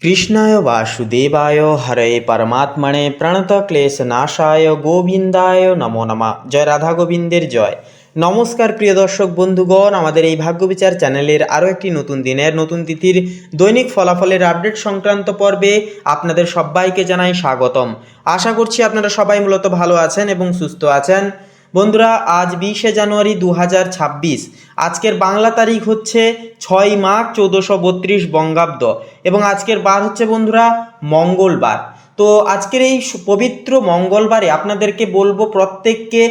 কৃষ্ণায় বাসুদেবায় হরে পরমাত্মনে প্রণতক্লেশনাশায় গোবিন্দায় নমো নমঃ। জয় রাধা গোবিন্দের জয়। নমস্কার প্রিয় দর্শক বন্ধুগণ, আমাদের এই ভাগ্যবিচার চ্যানেলের আরও একটি নতুন দিনের নতুন তিথির দৈনিক ফলাফলের আপডেট সংক্রান্ত পর্বে আপনাদের সবাইকে জানাই স্বাগতম। আশা করছি আপনারা সবাই মূলত ভালো আছেন এবং সুস্থ আছেন। বন্ধুরা, আজ 20শে জানুয়ারি 2026, আজকের বাংলা তারিখ হচ্ছে 6 মাঘ 1432 বঙ্গাব্দ এবং আজকের বার হচ্ছে বন্ধুরা মঙ্গলবার। তো আজকের এই পবিত্র মঙ্গলবারে আপনাদেরকে বলবো প্রত্যেককে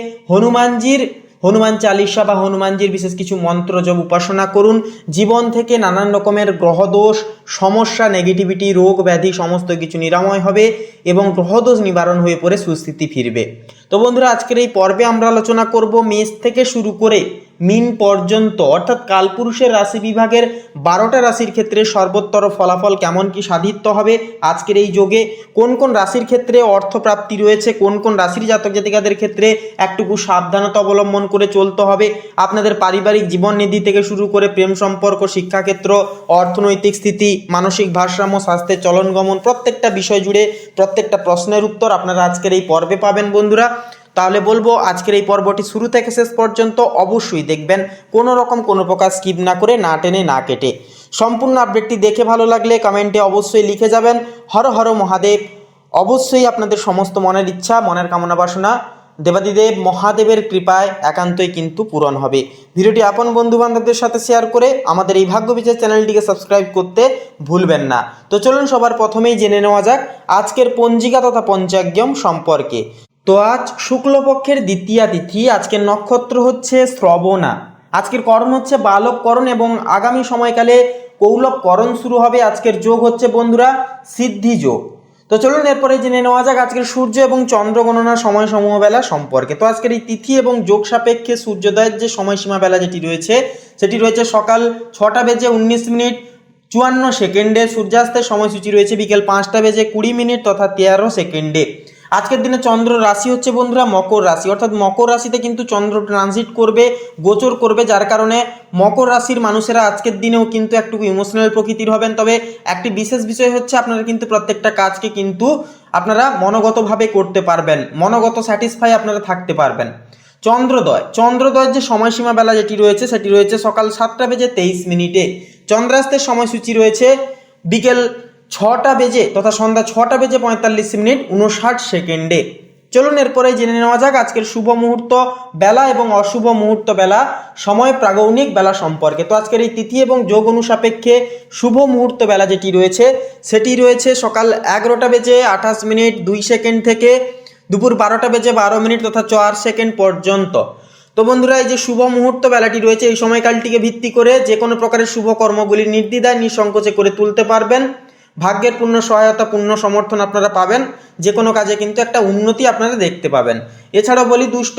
হনুমান চালিসা বা হনুমানজির বিশেষ কিছু মন্ত্র জপ উপাসনা করুন। জীবন থেকে নানান রকমের গ্রহদোষ, সমস্যা, নেগেটিভিটি, রোগ ব্যাধি সমস্ত কিছু নিরাময় হবে এবং গ্রহদোষ নিবারণ হয়ে পড়ে সুস্থিতি ফিরবে। তো বন্ধুরা, আজকের এই পর্বে আমরা আলোচনা করব মেষ থেকে শুরু করে মিন পর্যন্ত, অর্থাৎ কালপুরুষের রাশি বিভাগের 12টা রাশির ক্ষেত্রে সর্বোত্তর ফলাফল কেমন কি সাধিত হবে আজকের এই যোগে, কোন কোন রাশির ক্ষেত্রে অর্থপ্রাপ্তি রয়েছে, কোন কোন রাশির জাতক জাতিকাদের ক্ষেত্রে একটুকু সাবধানতা অবলম্বন করে চলতে হবে, আপনাদের পারিবারিক জীবন নিধি থেকে শুরু করে প্রেম সম্পর্ক, শিক্ষাক্ষেত্র, অর্থনৈতিক স্থিতি, মানসিক ভারসাম্য, স্বাস্থ্যের চলন গমন, প্রত্যেকটা বিষয় জুড়ে প্রত্যেকটা প্রশ্নের উত্তর আপনারা আজকের এই পর্বে পাবেন বন্ধুরা। তাহলে বলবো আজকের এই পর্বটি শুরু থেকে শেষ পর্যন্ত অবশ্যই দেখবেন, কোনো রকম কোনো প্রকার স্কিপ না করে, না টেনে না কেটে। সম্পূর্ণ আপডেটটি দেখে ভালো লাগলে কমেন্টে অবশ্যই লিখে যাবেন হর হর মহাদেব। অবশ্যই আপনাদের সমস্ত মনের ইচ্ছা, মনের কামনা বাসনা দেবাদিদেব মহাদেবের কৃপায় একান্তই কিন্তু পূরণ হবে। ভিডিওটি আপন বন্ধু বান্ধবদের সাথে শেয়ার করে আমাদের এই ভাগ্যবিচার চ্যানেলটিকে সাবস্ক্রাইব করতে ভুলবেন না। তো চলুন সবার প্রথমেই জেনে নেওয়া যাক আজকের পঞ্জিকা তথা পঞ্চাগ্যম সম্পর্কে। তো আজ শুক্লপক্ষের দ্বিতীয়া তিথি, আজকের নক্ষত্র হচ্ছে শ্রবণা, আজকের করণ হচ্ছে বালককরণ এবং আগামী সময়কালে কৌলবকরণ শুরু হবে। আজকের যোগ হচ্ছে বন্ধুরা সিদ্ধি যোগ। তো চলুন এরপরে জেনে নেওয়া যাক আজকের সূর্য এবং চন্দ্র গণনার সময়সমূহ বেলা সম্পর্কে। তো আজকের এই তিথি এবং যোগ সাপেক্ষে সূর্যোদয়ের যে সময়সীমা বেলা যেটি রয়েছে সেটি রয়েছে সকাল 6:19:54 সূর্যাস্তের সময়সূচি রয়েছে বিকেল 5:20 তথা 13 সেকেন্ডে। আজকের দিনে চন্দ্র রাশি হচ্ছে বন্ধুরা মকর রাশি, অর্থাৎ মকর রাশিতে কিন্তু চন্দ্র ট্রানজিট করবে, গোচর করবে, যার কারণে মকর রাশির মানুষেরা আজকের দিনেও কিন্তু একটু ইমোশনাল প্রকৃতির হবেন। তবে একটি বিশেষ বিষয় হচ্ছে আপনারা কিন্তু প্রত্যেকটা কাজকে কিন্তু আপনারা মনোগতভাবে করতে পারবেন, মনোগত স্যাটিসফাই আপনারা থাকতে পারবেন। চন্দ্রোদয়ের যে সময়সীমা বেলা যেটি রয়েছে সেটি রয়েছে সকাল 7:23। চন্দ্রাস্তের সময়সূচি রয়েছে বিকেল 6 তথা সন্ধ্যা 6:45 সেকেন্ডে। চলুন এরপরে জেনে নেওয়া যাক আজকের শুভ মুহূর্ত বেলা এবং অশুভ মুহূর্ত বেলা সময় প্রাগৌণিক বেলা সম্পর্কে। তো আজকের এই তিথি এবং যোগ অনুসাপেক্ষে শুভ মুহূর্ত বেলা যেটি রয়েছে সেটি রয়েছে সকাল 11:28 থেকে দুপুর 12:12 তথা 4 সেকেন্ড পর্যন্ত। তো বন্ধুরা, এই যে শুভ মুহূর্ত বেলাটি রয়েছে এই সময়কালটিকে ভিত্তি করে যে কোনো প্রকারের শুভ কর্মগুলি নির্দ্বিধায় নিঃসংকোচে করে তুলতে পারবেন। ভাগ্যের পূর্ণ সহায়তা, পূর্ণ সমর্থন আপনারা পাবেন, যে কোনো কাজে কিন্তু একটা উন্নতি আপনারা দেখতে পাবেন। এছাড়াও বলি দুষ্ট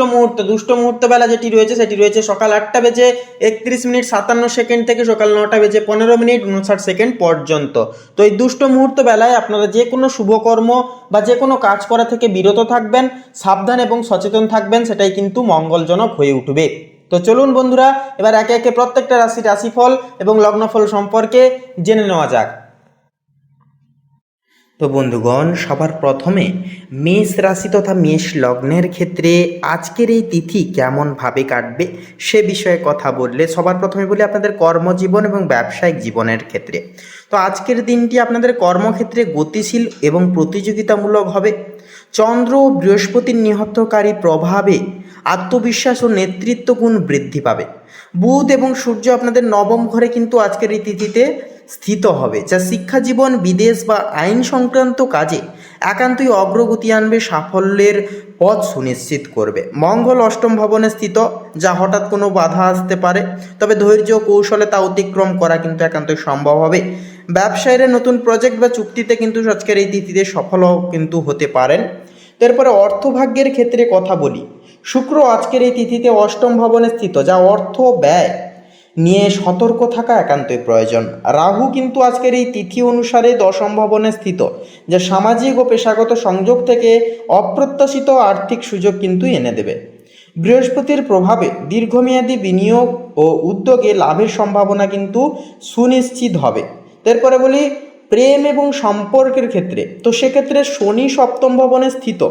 মুহূর্ত বেলা যেটি রয়েছে সেটি রয়েছে সকাল 8:31 থেকে সকাল 9:15 পর্যন্ত। তো এই দুষ্ট মুহূর্ত বেলায় আপনারা যে কোনো শুভকর্ম বা যে কোনো কাজ করা থেকে বিরত থাকবেন, সাবধান এবং সচেতন থাকবেন, সেটাই কিন্তু মঙ্গলজনক হয়ে উঠবে। তো চলুন বন্ধুরা, এবার একে একে প্রত্যেকটা রাশির রাশিফল এবং লগ্নফল সম্পর্কে জেনে নেওয়া যাক। তো বন্ধুগণ, সবার প্রথমে মেষ রাশি তথা মেষ লগ্নের ক্ষেত্রে আজকের এই তিথি কেমনভাবে কাটবে সে বিষয়ে কথা বললে সবার প্রথমে বলি আপনাদের কর্মজীবন এবং ব্যবসায়িক জীবনের ক্ষেত্রে। তো আজকের দিনটি আপনাদের কর্মক্ষেত্রে গতিশীল এবং প্রতিযোগিতামূলক হবে। চন্দ্র ও বৃহস্পতির নিহতকারী প্রভাবে আত্মবিশ্বাস ও নেতৃত্ব গুণ বৃদ্ধি পাবে। বুধ এবং সূর্য আপনাদের নবম ঘরে কিন্তু আজকের এই তিথিতে স্থিত হবে, যা শিক্ষা জীবন, বিদেশ বা আইন সংক্রান্ত কাজে একান্তই অগ্রগতি আনবে, সাফল্যের পথ সুনিশ্চিত করবে। মঙ্গল অষ্টম ভবনে স্থিত, যা হঠাৎ কোনো বাধা আসতে পারে, তবে ধৈর্য ও কৌশলে তা অতিক্রম করা কিন্তু একান্তই সম্ভব হবে। ব্যবসায়ীরা নতুন প্রজেক্ট বা চুক্তিতে কিন্তু আজকের এই তিথিতে সফলও কিন্তু হতে পারেন। এরপরে অর্থভাগ্যের ক্ষেত্রে কথা বলি। শুক্র আজকের এই তিথিতে অষ্টম ভবনে স্থিত, যা অর্থ ব্যয় নিয়ে সতর্ক থাকা একান্তই প্রয়োজন। রাহু কিন্তু আজকের এই তিথি অনুসারে দশম ভবনে স্থিত, যা সামাজিক ও পেশাগত সংযোগ থেকে অপ্রত্যাশিত আর্থিক সুযোগ কিন্তু এনে দেবে। বৃহস্পতির প্রভাবে দীর্ঘমেয়াদী বিনিয়োগ ও উদ্যোগে লাভের সম্ভাবনা কিন্তু সুনিশ্চিত হবে। এরপরে বলি প্রেম এবং সম্পর্কের ক্ষেত্রে তো সেক্ষেত্রে শনি সপ্তম ভবনে স্থিত,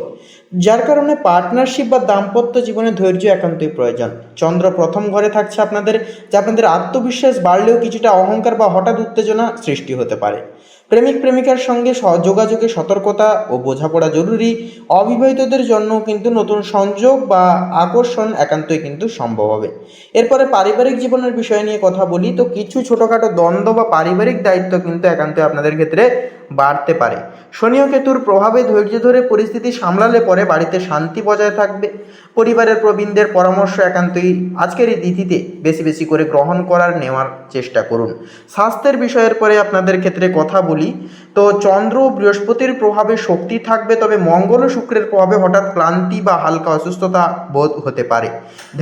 যার কারণে পার্টনারশিপ বা দাম্পত্য জীবনে ধৈর্য একান্তই প্রয়োজন। চন্দ্র প্রথম ঘরে থাকছে আপনাদের, যা আপনাদের আত্মবিশ্বাস বাড়লেও কিছুটা অহংকার বা হঠাৎ উত্তেজনা সৃষ্টি হতে পারে। প্রেমিক প্রেমিকার সঙ্গে যোগাযোগে সতর্কতা ও বোঝাপড়া জরুরি। অবিবাহিতদের জন্য কিন্তু নতুন সংযোগ বা আকর্ষণ একান্তই কিন্তু সম্ভব হবে। এরপরে পারিবারিক জীবনের বিষয় নিয়ে কথা বলি, তো কিছু ছোটোখাটো দ্বন্দ্ব বা পারিবারিক দায়িত্ব কিন্তু একান্তই আপনাদের ক্ষেত্রে বাড়তে পারে। শনি ও কেতুর প্রভাবে ধৈর্য ধরে পরিস্থিতি সামলালে পরে বাড়িতে শান্তি বজায় থাকবে। পরিবারের প্রবীণদের পরামর্শ একান্তই আজকের এই তিথিতে বেশি বেশি করে গ্রহণ করার নেওয়ার চেষ্টা করুন। স্বাস্থ্যের বিষয়ের পরে আপনাদের ক্ষেত্রে কথা বলি, তো চন্দ্র ও বৃহস্পতির প্রভাবে শক্তি থাকবে, তবে মঙ্গল ও শুক্রের প্রভাবে হঠাৎ ক্লান্তি বা হালকা অসুস্থতা বোধ হতে পারে।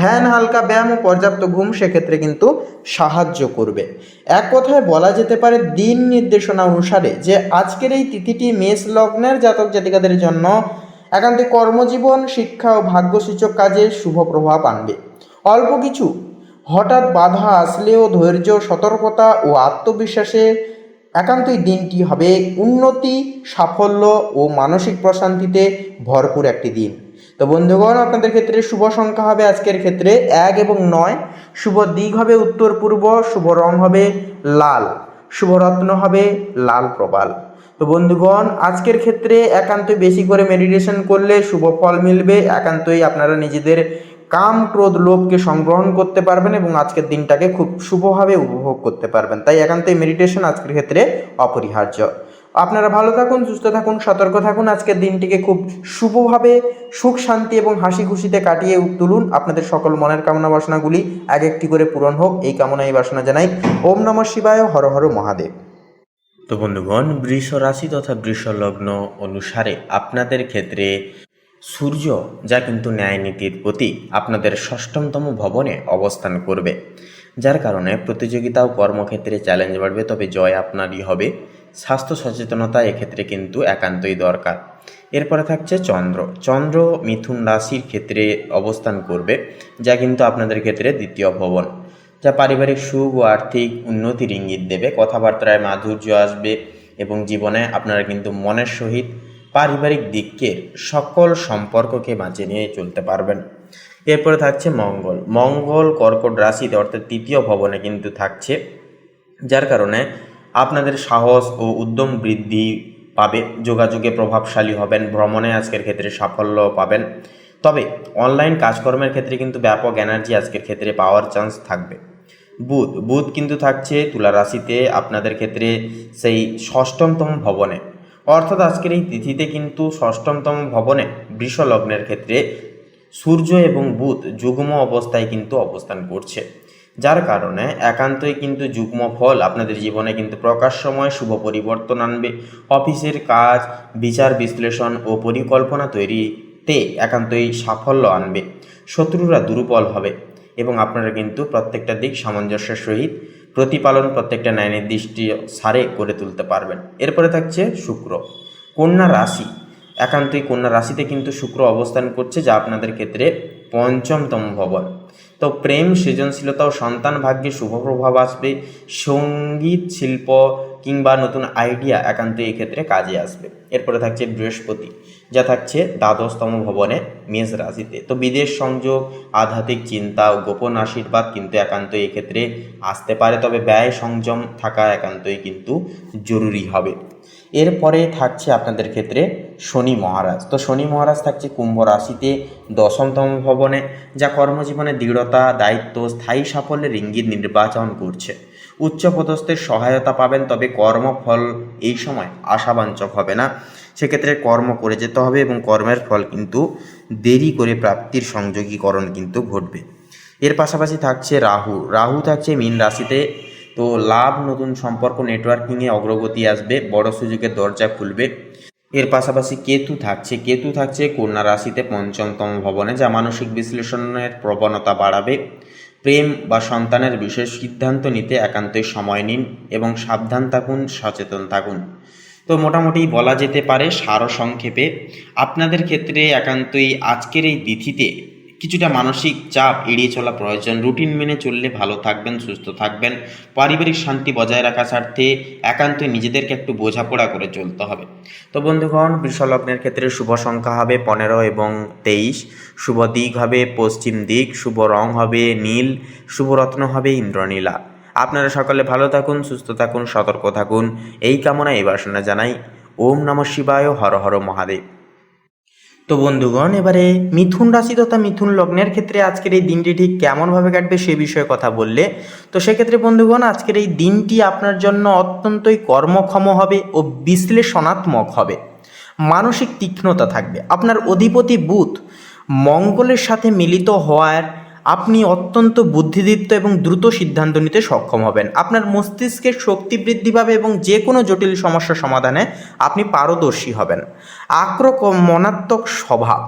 ধ্যান, হালকা ব্যায়াম ও পর্যাপ্ত ঘুম সেক্ষেত্রে কিন্তু সাহায্য করবে। এক কথায় বলা যেতে পারে দিন নির্দেশনা অনুসারে যে আজকের এই তিথিটি মেষ লগ্নের জাতক জাতিকাদের জন্য একান্ত কর্মজীবন, শিক্ষা ও ভাগ্যসূচক কাজে শুভ প্রভাব আনবে। অল্প কিছু হঠাৎ বাধা আসলেও ধৈর্য, সতর্কতা ও আত্মবিশ্বাসে একান্তই দিনটি হবে উন্নতি, সাফল্য ও মানসিক প্রশান্তিতে ভরপুর একটি দিন। তো বন্ধুগণ, আপনাদের ক্ষেত্রে শুভ সংখ্যা হবে আজকের ক্ষেত্রে 1 এবং 9, শুভ দিক হবে উত্তর পূর্ব, শুভ রং হবে লাল, শুভ রত্ন হবে লাল প্রবাল। তো বন্ধুগণ, আজকের ক্ষেত্রে একান্তই বেশি করে মেডিটেশন করলে শুভ ফল মিলবে। একান্তই আপনারা নিজেদের কাম, ক্রোধ, লোভকে সংগ্রহণ করতে পারবেন এবং আজকের দিনটাকে খুব শুভভাবে উপভোগ করতে পারবেন। তাই একান্তই মেডিটেশন আজকের ক্ষেত্রে অপরিহার্য। আপনারা ভালো থাকুন, সুস্থ থাকুন, সতর্ক থাকুন। আজকের দিনটিকে খুব শুভভাবে সুখ, শান্তি এবং হাসি খুশিতে কাটিয়ে তুলুন। আপনাদের সকল মনের কামনা বাসনাগুলি এক একটি করে পূরণ হোক, এই কামনা এই বাসনা জানাই। ওম নমঃ শিবায়, হর হর মহাদেব। তো বন্ধুগণ, বৃষ রাশি তথা বৃষ লগ্ন অনুসারে আপনাদের ক্ষেত্রে সূর্য, যা কিন্তু ন্যায় নীতির প্রতীক, আপনাদের ষষ্ঠমতম ভবনে অবস্থান করবে, যার কারণে প্রতিযোগিতা ও কর্মক্ষেত্রে চ্যালেঞ্জ বাড়বে, তবে জয় আপনারই হবে। স্বাস্থ্য সচেতনতা এক্ষেত্রে কিন্তু একান্তই দরকার। এরপরে থাকছে চন্দ্র। চন্দ্র মিথুন রাশির ক্ষেত্রে অবস্থান করবে, যা কিন্তু আপনাদের ক্ষেত্রে দ্বিতীয় ভবন, যা পারিবারিক সুখ ও আর্থিক উন্নতির ইঙ্গিত দেবে। কথাবার্তায় মাধুর্য আসবে এবং জীবনে আপনারা কিন্তু মনের সহিত পারিবারিক দিকের সকল সম্পর্ককে বাঁচিয়ে নিয়ে চলতে পারবেন। এরপরে থাকছে মঙ্গল। মঙ্গল কর্কট রাশিতে অর্থাৎ তৃতীয় ভবনে কিন্তু থাকছে, যার কারণে আপনাদের সাহস ও উদ্যম বৃদ্ধি পাবে। যোগাযোগে প্রভাবশালী হবেন, ভ্রমণে আজকের ক্ষেত্রে সাফল্য পাবেন। তবে অনলাইন কাজকর্মের ক্ষেত্রে কিন্তু ব্যাপক এনার্জি আজকের ক্ষেত্রে পাওয়ার চান্স থাকবে। বুধ কিন্তু থাকছে তুলা রাশিতে আপনাদের ক্ষেত্রে সেই ষষ্ঠমতম ভবনে, অর্থাৎ আজকের এই তিথিতে কিন্তু ষষ্ঠমতম ভবনে বৃষ লগ্নের ক্ষেত্রে সূর্য এবং বুধ যুগ্ম অবস্থায় কিন্তু অবস্থান করছে, যার কারণে একান্তই কিন্তু যুগ্ম ফল আপনাদের জীবনে কিন্তু প্রকাশ্যময় শুভ পরিবর্তন আনবে। অফিসের কাজ, বিচার বিশ্লেষণ ও পরিকল্পনা তৈরিতে একান্তই সাফল্য আনবে। শত্রুরা দুর্বল হবে এবং আপনারা কিন্তু প্রত্যেকটা দিক সামঞ্জস্যের সহিত প্রতিপালন, প্রত্যেকটা ন্যায় নির্দিষ্ট সারে করে তুলতে পারবেন। এরপরে থাকছে শুক্র। কন্যা রাশি। একান্তই কন্যা রাশিতে কিন্তু শুক্র অবস্থান করছে, যা আপনাদের ক্ষেত্রে পঞ্চমতম ভবন। তো প্রেম, সৃজনশীলতা ও সন্তান ভাগ্যে শুভ প্রভাব আসবে। সঙ্গীত, শিল্প কিংবা নতুন আইডিয়া একান্তই এই ক্ষেত্রে কাজে আসবে। এরপরে থাকছে বৃহস্পতি, যা থাকছে দ্বাদশতম ভবনে মেষ রাশিতে। তো বিদেশ সংযোগ, আধ্যাত্মিক চিন্তা ও গোপন আশীর্বাদ কিন্তু একান্তই এই ক্ষেত্রে আসতে পারে, তবে ব্যয় সংযম থাকা একান্তই কিন্তু জরুরি হবে। এরপরে থাকছে আপনাদের ক্ষেত্রে শনি মহারাজ। তো শনি মহারাজ থাকছে কুম্ভ রাশিতে দশমতম ভবনে, যা কর্মজীবনে দৃঢ়তা, দায়িত্ব, স্থায়ী সাফল্যের ইঙ্গিত নির্বাচন করছে। উচ্চপদস্থের সহায়তা পাবেন, তবে কর্মফল এই সময় আশাবাঞ্ছক হবে না। সেক্ষেত্রে কর্ম করে যেতে হবে এবং কর্মের ফল কিন্তু দেরি করে প্রাপ্তির সংযোগীকরণ কিন্তু ঘটবে। এর পাশাপাশি থাকছে রাহু থাকছে মীন রাশিতে। তো লাভ, নতুন সম্পর্ক, নেটওয়ার্কিংয়ে অগ্রগতি আসবে, বড় সুযোগের দরজা খুলবে। এর পাশাপাশি কেতু থাকছে কন্যা রাশিতে পঞ্চমতম ভবনে, যা মানসিক বিশ্লেষণের প্রবণতা বাড়াবে। প্রেম বা সন্তানের বিশেষ সিদ্ধান্ত নিতে একান্তই সময় নিন এবং সাবধান থাকুন, সচেতন থাকুন। তো মোটামুটি বলা যেতে পারে সারসংক্ষেপে আপনাদের ক্ষেত্রে একান্তই আজকের এই তিথিতে কিছুটা মানসিক চাপ এড়িয়ে চলা প্রয়োজন। রুটিন মেনে চললে ভালো থাকবেন, সুস্থ থাকবেন। পারিবারিক শান্তি বজায় রাখার স্বার্থে একান্তই নিজেদেরকে একটু বোঝাপড়া করে চলতে হবে। তো বন্ধুগণ, বৃষ লগ্নের ক্ষেত্রে শুভ সংখ্যা হবে 15 এবং 23, শুভ দিক হবে পশ্চিম দিক, শুভ রং হবে নীল, শুভ রত্ন হবে ইন্দ্রনীলা। আপনারা সকলে ভালো থাকুন, সুস্থ থাকুন, সতর্ক থাকুন, এই কামনা এই বাসনা জানাই। ওম নমঃ শিবায়, হর হর মহাদেব। তো বন্ধুগণ, এবারে মিথুন রাশি তথা মিথুন লগ্নের ক্ষেত্রে আজকের এই দিনটি ঠিক কেমনভাবে কাটবে সে বিষয়ে কথা বললে, তো সেক্ষেত্রে বন্ধুগণ, আজকের এই দিনটি আপনার জন্য অত্যন্তই কর্মক্ষম হবে ও বিশ্লেষণাত্মক হবে। মানসিক তীক্ষ্ণতা থাকবে। আপনার অধিপতি বুধ মঙ্গলের সাথে মিলিত হওয়ার আপনি অত্যন্ত বুদ্ধিদীপ্ত এবং দ্রুত সিদ্ধান্ত নিতে সক্ষম হবেন। আপনার মস্তিষ্কের শক্তি বৃদ্ধি পাবে এবং যে কোনো জটিল সমস্যা সমাধানে আপনি পারদর্শী হবেন। আক্রমণাত্মক স্বভাব,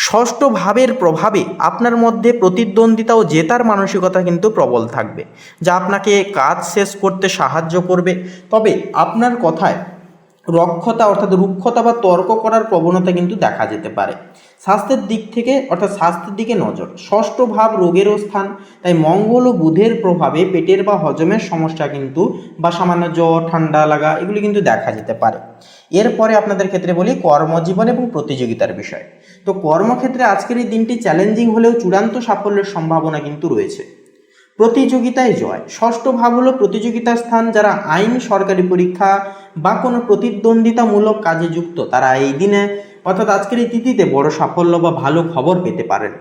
ষষ্ঠ ভাবের প্রভাবে আপনার মধ্যে প্রতিদ্বন্দ্বিতা ও জেতার মানসিকতা কিন্তু প্রবল থাকবে, যা আপনাকে কাজ শেষ করতে সাহায্য করবে। তবে আপনার কথায় রক্ষতা অর্থাৎ রুক্ষতা বা তর্ক করার প্রবণতা কিন্তু দেখা যেতে পারে। স্বাস্থ্যের দিক থেকে অর্থাৎ স্বাস্থ্যের দিকে নজর। ষষ্ঠ ভাব রোগেরও স্থান, তাই মঙ্গল ও বুধের প্রভাবে পেটের বা হজমের সমস্যা কিন্তু বা সামান্য জ্বর, ঠান্ডা লাগা এগুলি কিন্তু দেখা যেতে পারে। এরপরে আপনাদের ক্ষেত্রে বলি কর্মজীবন এবং প্রতিযোগিতার বিষয়। তো কর্মক্ষেত্রে আজকের এই দিনটি চ্যালেঞ্জিং হলেও চূড়ান্ত সাফল্যের সম্ভাবনা কিন্তু রয়েছে। প্রতিযোগিতায় জয়, ষষ্ঠ ভাব হলো প্রতিযোগিতার স্থান। যারা আইন, সরকারি পরীক্ষা বা কোনো প্রতিদ্বন্দ্বিতামূলক কাজে যুক্ত তারা এই দিনে অর্থাৎ আজকের এই তিথিতে বড় সাফল্য বা ভালো খবর পেতে পারেন।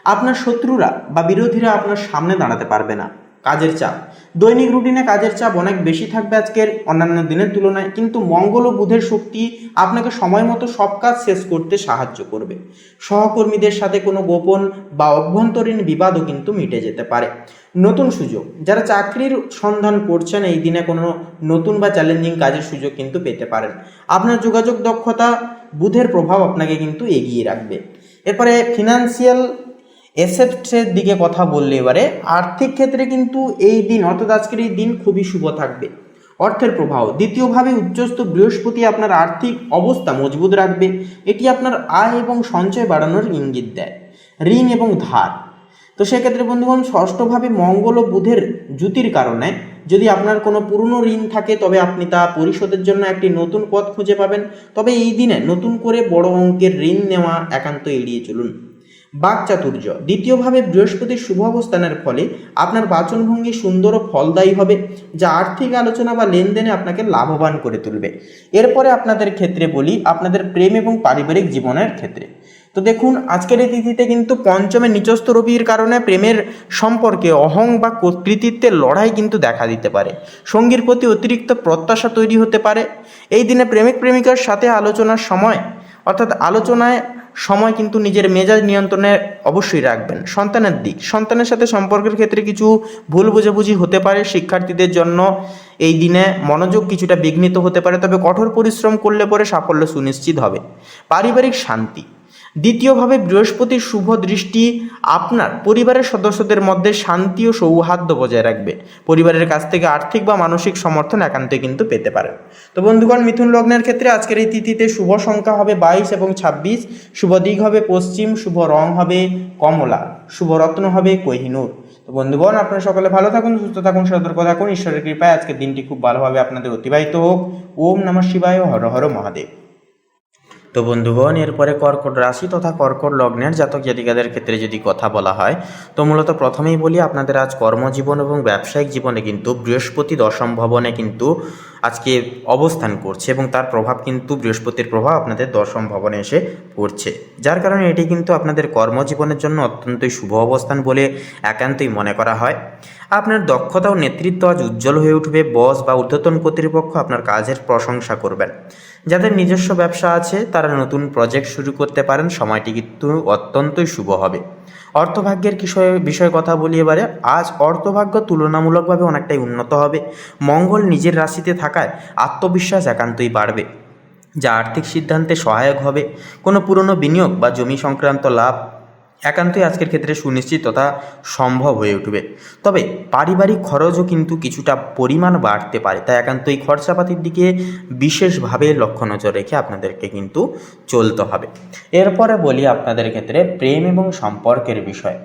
আপনার শত্রুরা বা বিরোধীরা আপনার সামনে দাঁড়াতে পারবে না। কাজের চাপ, দৈনিক রুটিনে কাজের চাপ অনেক বেশি থাকবে আজকের অন্যান্য দিনের তুলনায়, কিন্তু মঙ্গল ও বুধের শক্তি আপনাকে সময় মতো সব কাজ শেষ করতে সাহায্য করবে। সহকর্মীদের সাথে কোনো গোপন বা অভ্যন্তরীণ বিবাদও কিন্তু মিটে যেতে পারে। নতুন সুযোগ, যারা চাকরির সন্ধান করছেন এই দিনে কোনো নতুন বা চ্যালেঞ্জিং কাজের সুযোগ কিন্তু পেতে পারেন। আপনার যোগাযোগ দক্ষতা, বুধের প্রভাব আপনাকে কিন্তু এগিয়ে রাখবে। এরপরে ফিনান্সিয়াল এসেটসের দিকে কথা বললে এবারে আর্থিক ক্ষেত্রে কিন্তু এই দিন অর্থাৎ আজকের এই দিন খুবই শুভ থাকবে। অর্থের প্রভাব, দ্বিতীয়ভাবে উচ্চস্থ বৃহস্পতি আপনার আর্থিক অবস্থা মজবুত রাখবে। এটি আপনার আয় এবং সঞ্চয় বাড়ানোর ইঙ্গিত দেয়। ঋণ এবং ধার, তো সেক্ষেত্রে বন্ধুগণ ষষ্ঠভাবে মঙ্গল ও বুধের জ্যোতির কারণে যদি আপনার কোনো পুরনো ঋণ থাকে তবে আপনি তা পরিশোধের জন্য একটি নতুন পথ খুঁজে পাবেন। তবে এই দিনে নতুন করে বড় অঙ্কের ঋণ নেওয়া একান্ত এড়িয়ে চলুন। বাকচাতুর্য, দ্বিতীয়ভাবে বৃহস্পতির শুভ অবস্থানের ফলে আপনার বাচনভঙ্গি সুন্দর ও ফলদায়ী হবে, যা আর্থিক আলোচনা বা লেনদেনে আপনাকে লাভবান করে তুলবে। এরপরে আপনাদের ক্ষেত্রে বলি আপনাদের প্রেম এবং পারিবারিক জীবনের ক্ষেত্রে। তো দেখুন, আজকের এই তিথিতে কিন্তু পঞ্চমে নিচস্থ রবির কারণে প্রেমের সম্পর্কে অহং বা কৃতিত্বের লড়াই কিন্তু দেখা দিতে পারে। সঙ্গীর প্রতি অতিরিক্ত প্রত্যাশা তৈরি হতে পারে। এই দিনে প্রেমিক প্রেমিকার সাথে আলোচনার সময় অর্থাৎ আলোচনায় সময় কিন্তু নিজের মেজাজ নিয়ন্ত্রণে অবশ্যই রাখবেন। সন্তানের দিক, সন্তানের সাথে সম্পর্কের ক্ষেত্রে কিছু ভুল বোঝাবুঝি হতে পারে। শিক্ষার্থীদের জন্য এই দিনে মনোযোগ কিছুটা বিঘ্নিত হতে পারে, তবে কঠোর পরিশ্রম করলে পরে সাফল্য সুনিশ্চিত হবে। পারিবারিক শান্তি, দ্বিতীয়ভাবে বৃহস্পতির শুভ দৃষ্টি আপনার পরিবারের সদস্যদের মধ্যে শান্তি ও সৌহার্দ্য বজায় রাখবে। পরিবারের কাছ থেকে আর্থিক বা মানসিক সমর্থন একান্তই কিন্তু পেতে পারেন। তো বন্ধুগণ, মিথুন লগ্নের ক্ষেত্রে আজকের এই তিথিতে শুভ সংখ্যা হবে 22 এবং 26, শুভ দিক হবে পশ্চিম, শুভ রং হবে কমলা, শুভ রত্ন হবে কোহিনূর। তো বন্ধুগণ, আপনারা সকলে ভালো থাকুন, সুস্থ থাকুন, সতর্ক থাকুন। ঈশ্বরের কৃপায় আজকের দিনটি খুব ভালোভাবে আপনাদের অতিবাহিত হোক। ওম নমঃ শিবায়, হর হর মহাদেব। তো বন্ধুগণ, এরপরে কর্কট রাশি তথা কর্কট লগ্নের জাতক জাতিকাদের ক্ষেত্রে যদি কথা বলা হয়, তো মূলত প্রথমেই বলি আপনাদের আজ কর্মজীবন এবং ব্যবসায়িক জীবনে কিন্তু বৃহস্পতি দশম ভবনে কিন্তু আজকে অবস্থান করছে এবং তার প্রভাব কিন্তু বৃহস্পতির প্রভাব আপনাদের দশম ভবনে এসে পড়ছে, যার কারণে এটি কিন্তু আপনাদের কর্মজীবনের জন্য অত্যন্তই শুভ অবস্থান বলে একান্তই মনে করা হয়। আপনার দক্ষতা ও নেতৃত্ব আজ উজ্জ্বল হয়ে উঠবে। বস বা ঊর্ধ্বতন কর্তৃপক্ষ আপনার কাজের প্রশংসা করবেন। যাদের নিজস্ব ব্যবসা আছে তারা নতুন প্রজেক্ট শুরু করতে পারেন। সময়টি কিন্তু অত্যন্তই শুভ হবে। অর্থভাগ্যের বিষয়ে কথা বলি এবারে। আজ অর্থভাগ্য তুলনামূলকভাবে অনেকটাই উন্নত হবে। মঙ্গল নিজের রাশিতে থাকায় আত্মবিশ্বাস একান্তই বাড়বে, যা আর্থিক সিদ্ধান্তে সহায়ক হবে। কোনো পুরনো বিনিয়োগ বা জমি সংক্রান্ত লাভ একান্তই আজকের ক্ষেত্রে সুনিশ্চিততা সম্ভব হয়ে উঠবে। তবে পারিবারিক খরচও কিন্তু কিছুটা পরিমাণ বাড়তে পারে, তাই একান্তই খরচাপাতির দিকে বিশেষভাবে লক্ষ্য নজর রেখে আপনাদেরকে কিন্তু চলতে হবে। এরপরে বলি আপনাদের ক্ষেত্রে প্রেম এবং সম্পর্কের বিষয়।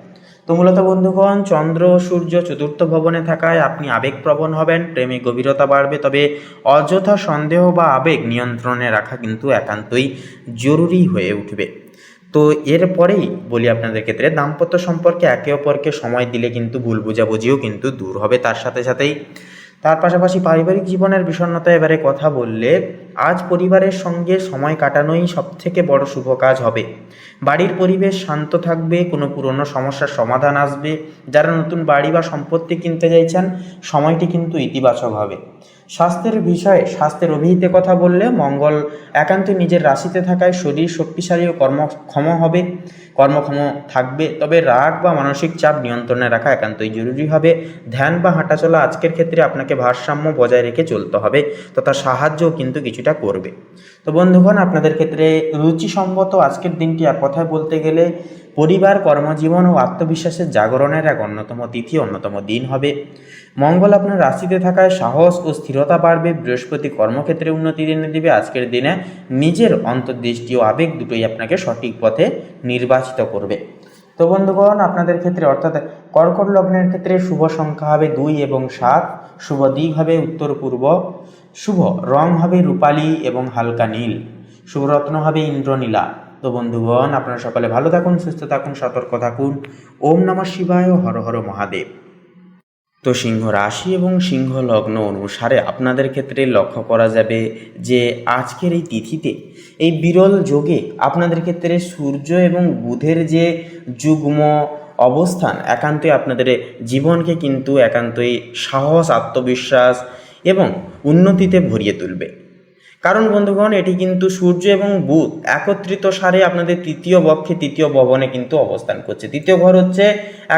তো মূলত বন্ধুগণ, চন্দ্র সূর্য চতুর্থ ভবনে থাকায় আপনি আবেগপ্রবণ হবেন, প্রেমে গভীরতা বাড়বে, তবে অযথা সন্দেহ বা আবেগ নিয়ন্ত্রণে রাখা কিন্তু একান্তই জরুরি হয়ে উঠবে। তো এরপরেই বলি আপনাদের ক্ষেত্রে দাম্পত্য সম্পর্কে একে অপরকে সময় দিলে কিন্তু ভুল বোঝাবুঝিও কিন্তু দূর হবে। তার সাথে সাথেই তার পাশাপাশি পারিবারিক জীবনের বিষণ্ণতা এবারে কথা বললে, আজ পরিবারের সঙ্গে সময় কাটানোই সবথেকে বড় শুভ কাজ হবে। বাড়ির পরিবেশ শান্ত থাকবে, কোনো পুরনো সমস্যার সমাধান আসবে। যারা নতুন বাড়ি বা সম্পত্তি কিনতে চাইছেন, সময়টি কিন্তু ইতিবাচক হবে। স্বাস্থ্যের অভিহিতে কথা বললে, মঙ্গল একান্তই নিজের রাশিতে থাকায় শরীর শক্তিশালী ও কর্মক্ষম থাকবে, তবে রাগ বা মানসিক চাপ নিয়ন্ত্রণে রাখা একান্তই জরুরি হবে। ধ্যান বা হাঁটাচলা আজকের ক্ষেত্রে আপনাকে ভারসাম্য বজায় রেখে চলতে হবে, তথা সাহায্যও কিন্তু কিছুটা করবে। তো বন্ধুগণ, আপনাদের ক্ষেত্রে রুচিসম্মত আজকের দিনটি এক কথায় বলতে গেলে পরিবার, কর্মজীবন ও আত্মবিশ্বাসের জাগরণের এক অন্যতম তিথি, অন্যতম দিন হবে। মঙ্গল আপনার রাশিতে থাকায় সাহস ও স্থিরতা বাড়বে। বৃহস্পতি কর্মক্ষেত্রে উন্নতি এনে দেবে। আজকের দিনে নিজের অন্তর্দৃষ্টি ও আবেগ দুটোই আপনাকে সঠিক পথে নির্বাচিত করবে। তো বন্ধুগণ, আপনাদের ক্ষেত্রে অর্থাৎ কর্কট লগ্নের ক্ষেত্রে শুভ সংখ্যা হবে 2 এবং 7, শুভ দিক হবে উত্তর পূর্ব, শুভ রং হবে রূপালী এবং হালকা নীল, শুভ রত্ন হবে ইন্দ্রনীলা। তো বন্ধুগণ, আপনারা সকলে ভালো থাকুন, সুস্থ থাকুন, সতর্ক থাকুন। ওম নমঃ শিবায়, হর হর মহাদেব। তো সিংহ রাশি এবং সিংহ লগ্ন অনুসারে আপনাদের ক্ষেত্রে লক্ষ্য করা যাবে যে আজকের এই তিথিতে, এই বিরল যোগে আপনাদের ক্ষেত্রে সূর্য এবং বুধের যে যুগ্ম অবস্থান একান্তই আপনাদের জীবনকে কিন্তু একান্তই সাহস, আত্মবিশ্বাস এবং উন্নতিতে ভরিয়ে তুলবে। কারণ বন্ধুগণ, এটি কিন্তু সূর্য এবং বুধ একত্রিত সারে আপনাদের তৃতীয় বক্ষে, তৃতীয় ভবনে কিন্তু অবস্থান করছে। তৃতীয় ঘর হচ্ছে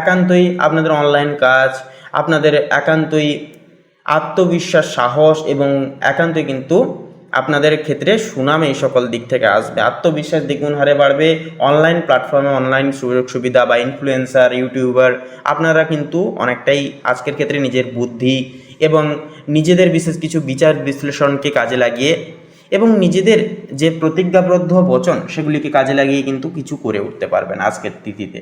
একান্তই আপনাদের অনলাইন কাজ, আপনাদের একান্তই আত্মবিশ্বাস, সাহস এবং একান্তই কিন্তু আপনাদের ক্ষেত্রে সুনাম এই সকল দিক থেকে আসবে। আত্মবিশ্বাস দ্বিগুণ হারে বাড়বে। অনলাইন প্ল্যাটফর্মে অনলাইন সুযোগ সুবিধা বা ইনফ্লুয়েন্সার, ইউটিউবার আপনারা কিন্তু অনেকটাই আজকের ক্ষেত্রে নিজের বুদ্ধি এবং নিজেদের বিশেষ কিছু বিচার বিশ্লেষণকে কাজে লাগিয়ে এবং নিজেদের যে প্রতিজ্ঞাবদ্ধ বচন সেগুলিকে কাজে লাগিয়ে কিন্তু কিছু করে উঠতে পারবেন আজকের তিথিতে।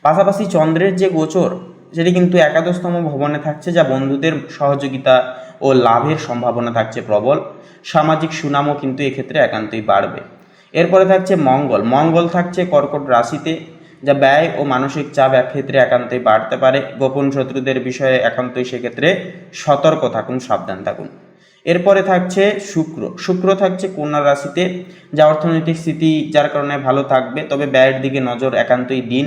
পাশাপাশি চন্দ্রের যে গোচর সেটি কিন্তু একাদশতম ভবনে থাকছে, যা বন্ধুদের সহযোগিতা ও লাভের সম্ভাবনা থাকছে প্রবল। সামাজিক সুনামও কিন্তু এক্ষেত্রে একান্তই বাড়বে। এরপরে থাকছে মঙ্গল থাকছে কর্কট রাশিতে, যা ব্যয় ও মানসিক চাপ ক্ষেত্রে একান্তই বাড়তে পারে। গোপন শত্রুদের বিষয়ে একান্তই সেক্ষেত্রে সতর্ক থাকুন, সাবধান থাকুন। এরপরে থাকছে শুক্র থাকছে কন্যা রাশিতে, যা অর্থনৈতিক স্থিতি যার কারণে ভালো থাকবে, তবে ব্যয়ের দিকে নজর একান্তই দিন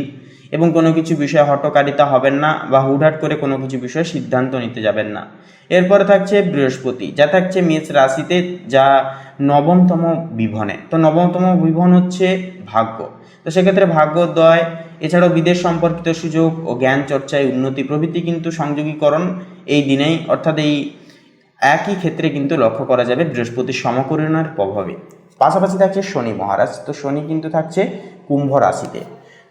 এবং কোনো কিছু বিষয়ে হঠকারিতা হবেন না বা হুটহাট করে কোনো কিছু বিষয়ে সিদ্ধান্ত নিতে যাবেন না। এরপরে থাকছে বৃহস্পতি, যা থাকছে মেষ রাশিতে, যা নবমতম বিভনে। তো নবমতম বিভন হচ্ছে ভাগ্য, তো সেক্ষেত্রে ভাগ্যোদয়, এছাড়াও বিদেশ সম্পর্কিত সুযোগ ও জ্ঞান চর্চায় উন্নতি প্রভৃতি কিন্তু সংযোগীকরণ এই দিনেই, অর্থাৎ এই একই ক্ষেত্রে কিন্তু লক্ষ্য করা যাবে বৃহস্পতির সমকরণের প্রভাবে। পাশাপাশি থাকছে শনি মহারাজ, তো শনি কিন্তু থাকছে কুম্ভ রাশিতে,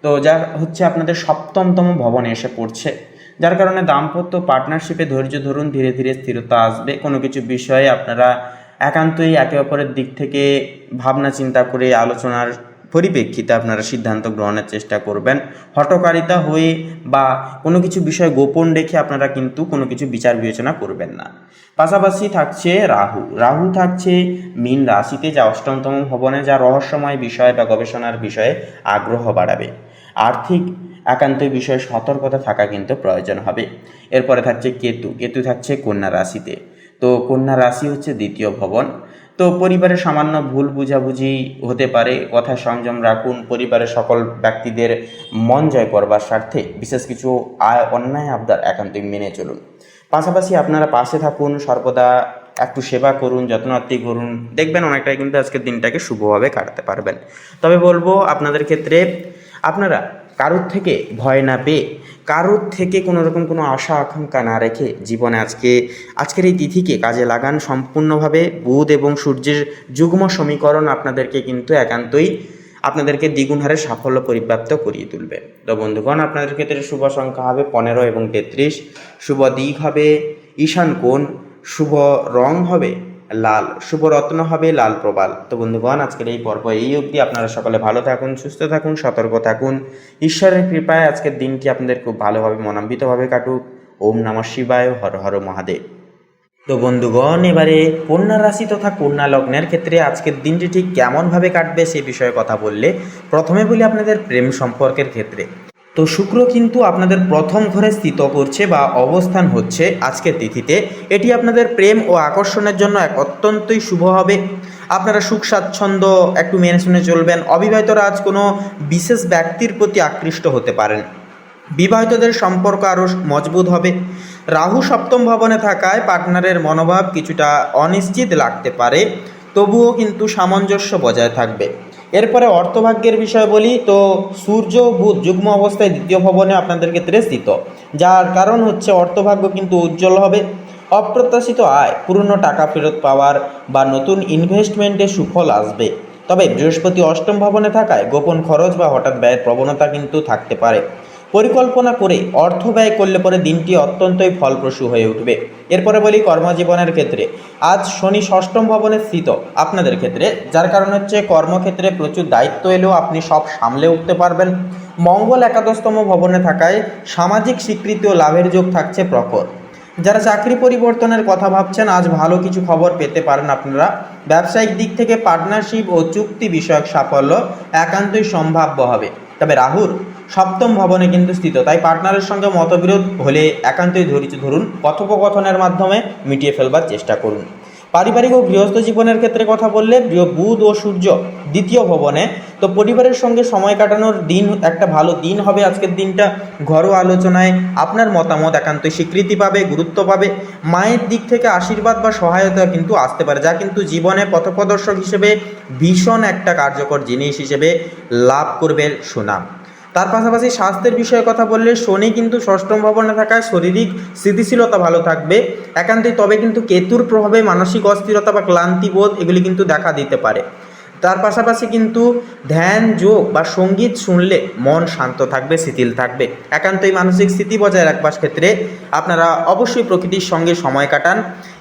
তো যা হচ্ছে আপনাদের সপ্তমতম ভবনে এসে পড়ছে, যার কারণে দাম্পত্য পার্টনারশিপে ধৈর্য ধরুন, ধীরে ধীরে স্থিরতা আসবে। কোনো কিছু বিষয়ে আপনারা একান্তই একে অপরের দিক থেকে ভাবনা চিন্তা করে আলোচনার পরিপ্রেক্ষিতে আপনারা সিদ্ধান্ত গ্রহণের চেষ্টা করবেন। হঠকারিতা হয়ে বা কোনো কিছু বিষয় গোপন রেখে আপনারা কিন্তু কোনো কিছু বিচার বিবেচনা করবেন না। পাশাপাশি থাকছে রাহু থাকছে মীন রাশিতে, যা অষ্টমতম ভবনে, যা রহস্যময় বিষয় বা গবেষণার বিষয়ে আগ্রহ বাড়াবে। আর্থিক একান্তই বিষয়ে সতর্কতা থাকা কিন্তু প্রয়োজন হবে। এরপরে থাকছে কেতু থাকছে কন্যা রাশিতে, তো কন্যা রাশি হচ্ছে দ্বিতীয় ভবন। তো পরিবারের সামান্য ভুল বুঝাবুঝি হতে পারে, কথায় সংযম রাখুন। পরিবারের সকল ব্যক্তিদের মন জয় করবার স্বার্থে বিশেষ কিছু অন্যায় আবদার একান্তই মেনে চলুন। পাশাপাশি আপনারা পাশে থাকুন, সর্বদা একটু সেবা করুন, যত্নার্থী করুন, দেখবেন অনেকটাই কিন্তু আজকের দিনটাকে শুভভাবে কাটাতে পারবেন। তবে বলবো আপনাদের ক্ষেত্রে আপনারা কারোর থেকে ভয় না পেয়ে, কারোর থেকে কোনো রকম কোনো আশা আকাঙ্ক্ষা না রেখে জীবনে আজকের এই তিথিকে কাজে লাগান সম্পূর্ণভাবে। বুধ এবং সূর্যের যুগ্ম সমীকরণ আপনাদেরকে কিন্তু একান্তই আপনাদেরকে দ্বিগুণ হারে সাফল্য পরিপ্রাপ্ত করিয়ে তুলবে। তো বন্ধুগণ, আপনাদের ক্ষেত্রে শুভ সংখ্যা হবে 15 এবং 33, শুভ দিক হবে ঈশান কোণ, শুভ রং হবে লাল, শুভ রত্ন হবে লাল প্রবাল। তো বন্ধুগণ, আজকের এই পর্ব এই অবধি। আপনারা সকলে ভালো থাকুন, সুস্থ থাকুন, সতর্ক থাকুন। ঈশ্বরের কৃপায় আজকের দিনটি আপনাদের খুব ভালোভাবে মনান্বিতভাবে কাটুক। ওম নমঃ শিবায়, হর হর মহাদেব। তো বন্ধুগণ, এবারে কন্যা রাশি তথা কন্যা লগ্নের ক্ষেত্রে আজকের দিনটি ঠিক কেমনভাবে কাটবে সে বিষয়ে কথা বললে প্রথমে বলি আপনাদের প্রেম সম্পর্কের ক্ষেত্রে। তো শুক্র কিন্তু আপনাদের প্রথম ঘরে স্থিত করছে বা অবস্থান হচ্ছে আজকের তিথিতে। এটি আপনাদের প্রেম ও আকর্ষণের জন্য এক অত্যন্তই শুভ হবে। আপনারা সুখ স্বাচ্ছন্দ্য একটু মেনে শুনে চলবেন। অবিবাহিতরা আজ কোনো বিশেষ ব্যক্তির প্রতি আকৃষ্ট হতে পারেন। বিবাহিতদের সম্পর্ক আরও মজবুত হবে। রাহু সপ্তম ভবনে থাকায় পার্টনারের মনোভাব কিছুটা অনিশ্চিত লাগতে পারে, তবুও কিন্তু সামঞ্জস্য বজায় থাকবে। এরপরে অর্থভাগ্যের বিষয় বলি, তো সূর্য বুধ যুগ্ম অবস্থায় দ্বিতীয় ভবনে আপনাদের ক্ষেত্রে স্থিত, যার কারণ হচ্ছে অর্থভাগ্য কিন্তু উজ্জ্বল হবে। অপ্রত্যাশিত আয়, পুরনো টাকা ফেরত পাওয়ার বা নতুন ইনভেস্টমেন্টে সুফল আসবে। তবে বৃহস্পতি অষ্টম ভবনে থাকায় গোপন খরচ বা হঠাৎ ব্যয়ের প্রবণতা কিন্তু থাকতে পারে। পরিকল্পনা করে অর্থ ব্যয় করলে পরে দিনটি অত্যন্তই ফলপ্রসূ হয়ে উঠবে। এরপরে বলি কর্মজীবনের ক্ষেত্রে, আজ শনি ষষ্ঠম ভবনে স্থিত আপনাদের ক্ষেত্রে, যার কারণ হচ্ছে কর্মক্ষেত্রে প্রচুর দায়িত্ব এলেও আপনি সব সামলে উঠতে পারবেন। মঙ্গল একাদশতম ভবনে থাকায় সামাজিক স্বীকৃতি ও লাভের যোগ থাকছে প্রখর। যারা চাকরি পরিবর্তনের কথা ভাবছেন, আজ ভালো কিছু খবর পেতে পারেন আপনারা। ব্যবসায়িক দিক থেকে পার্টনারশিপ ও চুক্তি বিষয়ক সাফল্য একান্তই সম্ভাব্য হবে। তবে রাহুর সপ্তম ভবনে কিন্তু স্থিত, তাই পার্টনারের সঙ্গে মতবিরোধ হলে একান্তই ধৈর্য ধরুন, কথোপকথনের মাধ্যমে মিটিয়ে ফেলবার চেষ্টা করুন। পারিবারিক ও গৃহস্থ জীবনের ক্ষেত্রে কথা বললে বুধ ও সূর্য দ্বিতীয় ভবনে, তো পরিবারের সঙ্গে সময় কাটানোর দিন, একটা ভালো দিন হবে আজকের দিনটা। ঘরোয়া আলোচনায় আপনার মতামত একান্তই স্বীকৃতি পাবে, গুরুত্ব পাবে। মায়ের দিক থেকে আশীর্বাদ বা সহায়তা কিন্তু আসতে পারে, যা কিন্তু জীবনে পথপ্রদর্শক হিসেবে ভীষণ একটা কার্যকর জিনিস হিসেবে লাভ করবে সুনাম। তার পাশাপাশি স্বাস্থ্যের বিষয়ে কথা বললে শনি কিন্তু ষষ্ঠম ভবনে থাকায় শারীরিক স্থিতিশীলতা ভালো থাকবে একান্তই। তবে কিন্তু কেতুর প্রভাবে মানসিক অস্থিরতা বা ক্লান্তিবোধ এগুলি কিন্তু দেখা দিতে পারে। তার পাশাপাশি কিন্তু ধ্যান, যোগ বা সঙ্গীত শুনলে মন শান্ত থাকবে, শিথিল থাকবে। একান্তই মানসিক স্থিতি বজায় রাখবার ক্ষেত্রে আপনারা অবশ্যই প্রকৃতির সঙ্গে সময় কাটান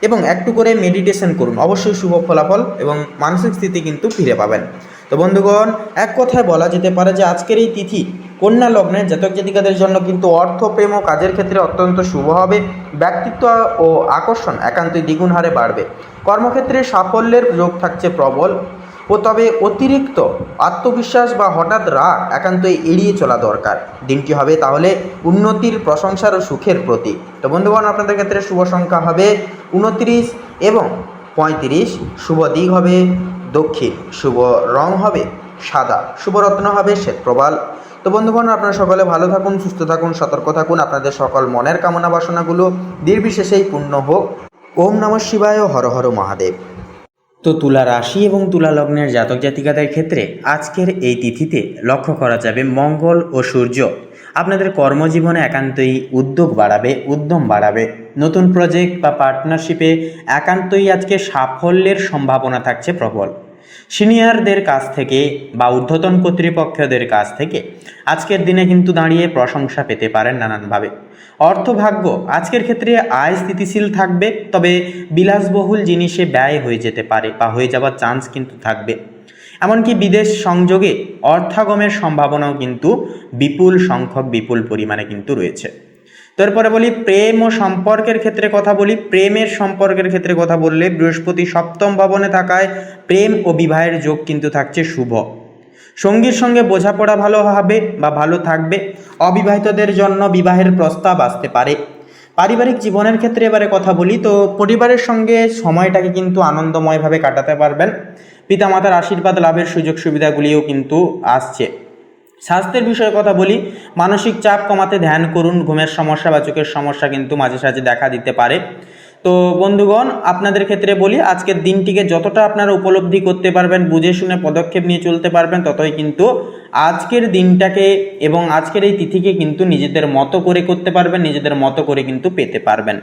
এবং একটু করে মেডিটেশন করুন, অবশ্যই শুভ ফলাফল এবং মানসিক স্থিতি কিন্তু ফিরে পাবেন। তো বন্ধুগণ, এক কথায় বলা যেতে পারে যে আজকের এই তিথি কন্যা লগ্নের জাতক জাতিকাদের জন্য কিন্তু অর্থ, প্রেম ও কাজের ক্ষেত্রে অত্যন্ত শুভ হবে। ব্যক্তিত্ব ও আকর্ষণ একান্তই দ্বিগুণ হারে বাড়বে। কর্মক্ষেত্রে সাফল্যের যোগ থাকছে প্রবল। তবে অতিরিক্ত আত্মবিশ্বাস বা হঠাৎ রাগ একান্তই এড়িয়ে চলা দরকার। দিনটি হবে তাহলে উন্নতির, প্রশংসার ও সুখের প্রতীক। তো বন্ধুগণ, আপনাদের ক্ষেত্রে শুভ সংখ্যা হবে 29 এবং 35, শুভ দিক হবে দক্ষিণ, শুভ রং হবে সাদা, শুভ রত্ন হবে শ্বেত প্রবাল। তো বন্ধুগণ, আপনারা সকলে ভালো থাকুন, সুস্থ থাকুন, সতর্ক থাকুন। আপনাদের সকল মনের কামনা বাসনাগুলো নির্বিশেষেই পূর্ণ হোক। ওম নমঃ শিবায়, হর হর মহাদেব। তো তুলা রাশি এবং তুলা লগ্নের জাতক জাতিকাদের ক্ষেত্রে আজকের এই তিথিতে লক্ষ্য করা যাবে মঙ্গল ও সূর্য আপনাদের কর্মজীবনে একান্তই উদ্যোগ বাড়াবে, উদ্যম বাড়াবে। নতুন প্রজেক্ট বা পার্টনারশিপে একান্তই আজকে সাফল্যের সম্ভাবনা থাকছে প্রবল। সিনিয়রদের কাছ থেকে বা ঊর্ধ্বতন কর্তৃপক্ষদের কাছ থেকে আজকের দিনে কিন্তু দাঁড়িয়ে প্রশংসা পেতে পারেন নানানভাবে। অর্থভাগ্য আজকের ক্ষেত্রে আয় স্থিতিশীল থাকবে, তবে বিলাসবহুল জিনিসে ব্যয় হয়ে যেতে পারে বা হয়ে যাওয়ার চান্স কিন্তু থাকবে। এমনকি বিদেশ সংযোগে অর্থাগমের সম্ভাবনাও কিন্তু বিপুল পরিমাণে কিন্তু রয়েছে। তারপরে বলি প্রেম ও সম্পর্কের ক্ষেত্রে কথা বলি। প্রেমের সম্পর্কের ক্ষেত্রে কথা বললে বৃহস্পতি সপ্তম ভবনে থাকায় প্রেম ও বিবাহের যোগ কিন্তু থাকছে শুভ। সঙ্গীর সঙ্গে বোঝাপড়া ভালো হবে বা ভালো থাকবে। অবিবাহিতদের জন্য বিবাহের প্রস্তাব আসতে পারে। পারিবারিক জীবনের ক্ষেত্রে এবারে কথা বলি, তো পরিবারের সঙ্গে সময়টাকে কিন্তু আনন্দময়ভাবে কাটাতে পারবেন। পিতামাতার আশীর্বাদ লাভের সুযোগ সুবিধাগুলিও কিন্তু আসছে। স্বাস্থ্যের বিষয়ে কথা বলি, মানসিক চাপ কমাতে ধ্যান করুন। ঘুমের সমস্যা বা চোখের সমস্যা কিন্তু মাঝে সাঝে দেখা দিতে পারে। তো বন্ধুগণ, আপনাদের ক্ষেত্রে বলি আজকের দিনটিকে যতটা আপনারা উপলব্ধি করতে পারবেন, বুঝে শুনে পদক্ষেপ নিয়ে চলতে পারবেন, ততই কিন্তু আজকের দিনটাকে এবং আজকের এই তিথিকে কিন্তু নিজেদের মতো করে করতে পারবেন, নিজেদের মতো করে কিন্তু পেতে পারবেন।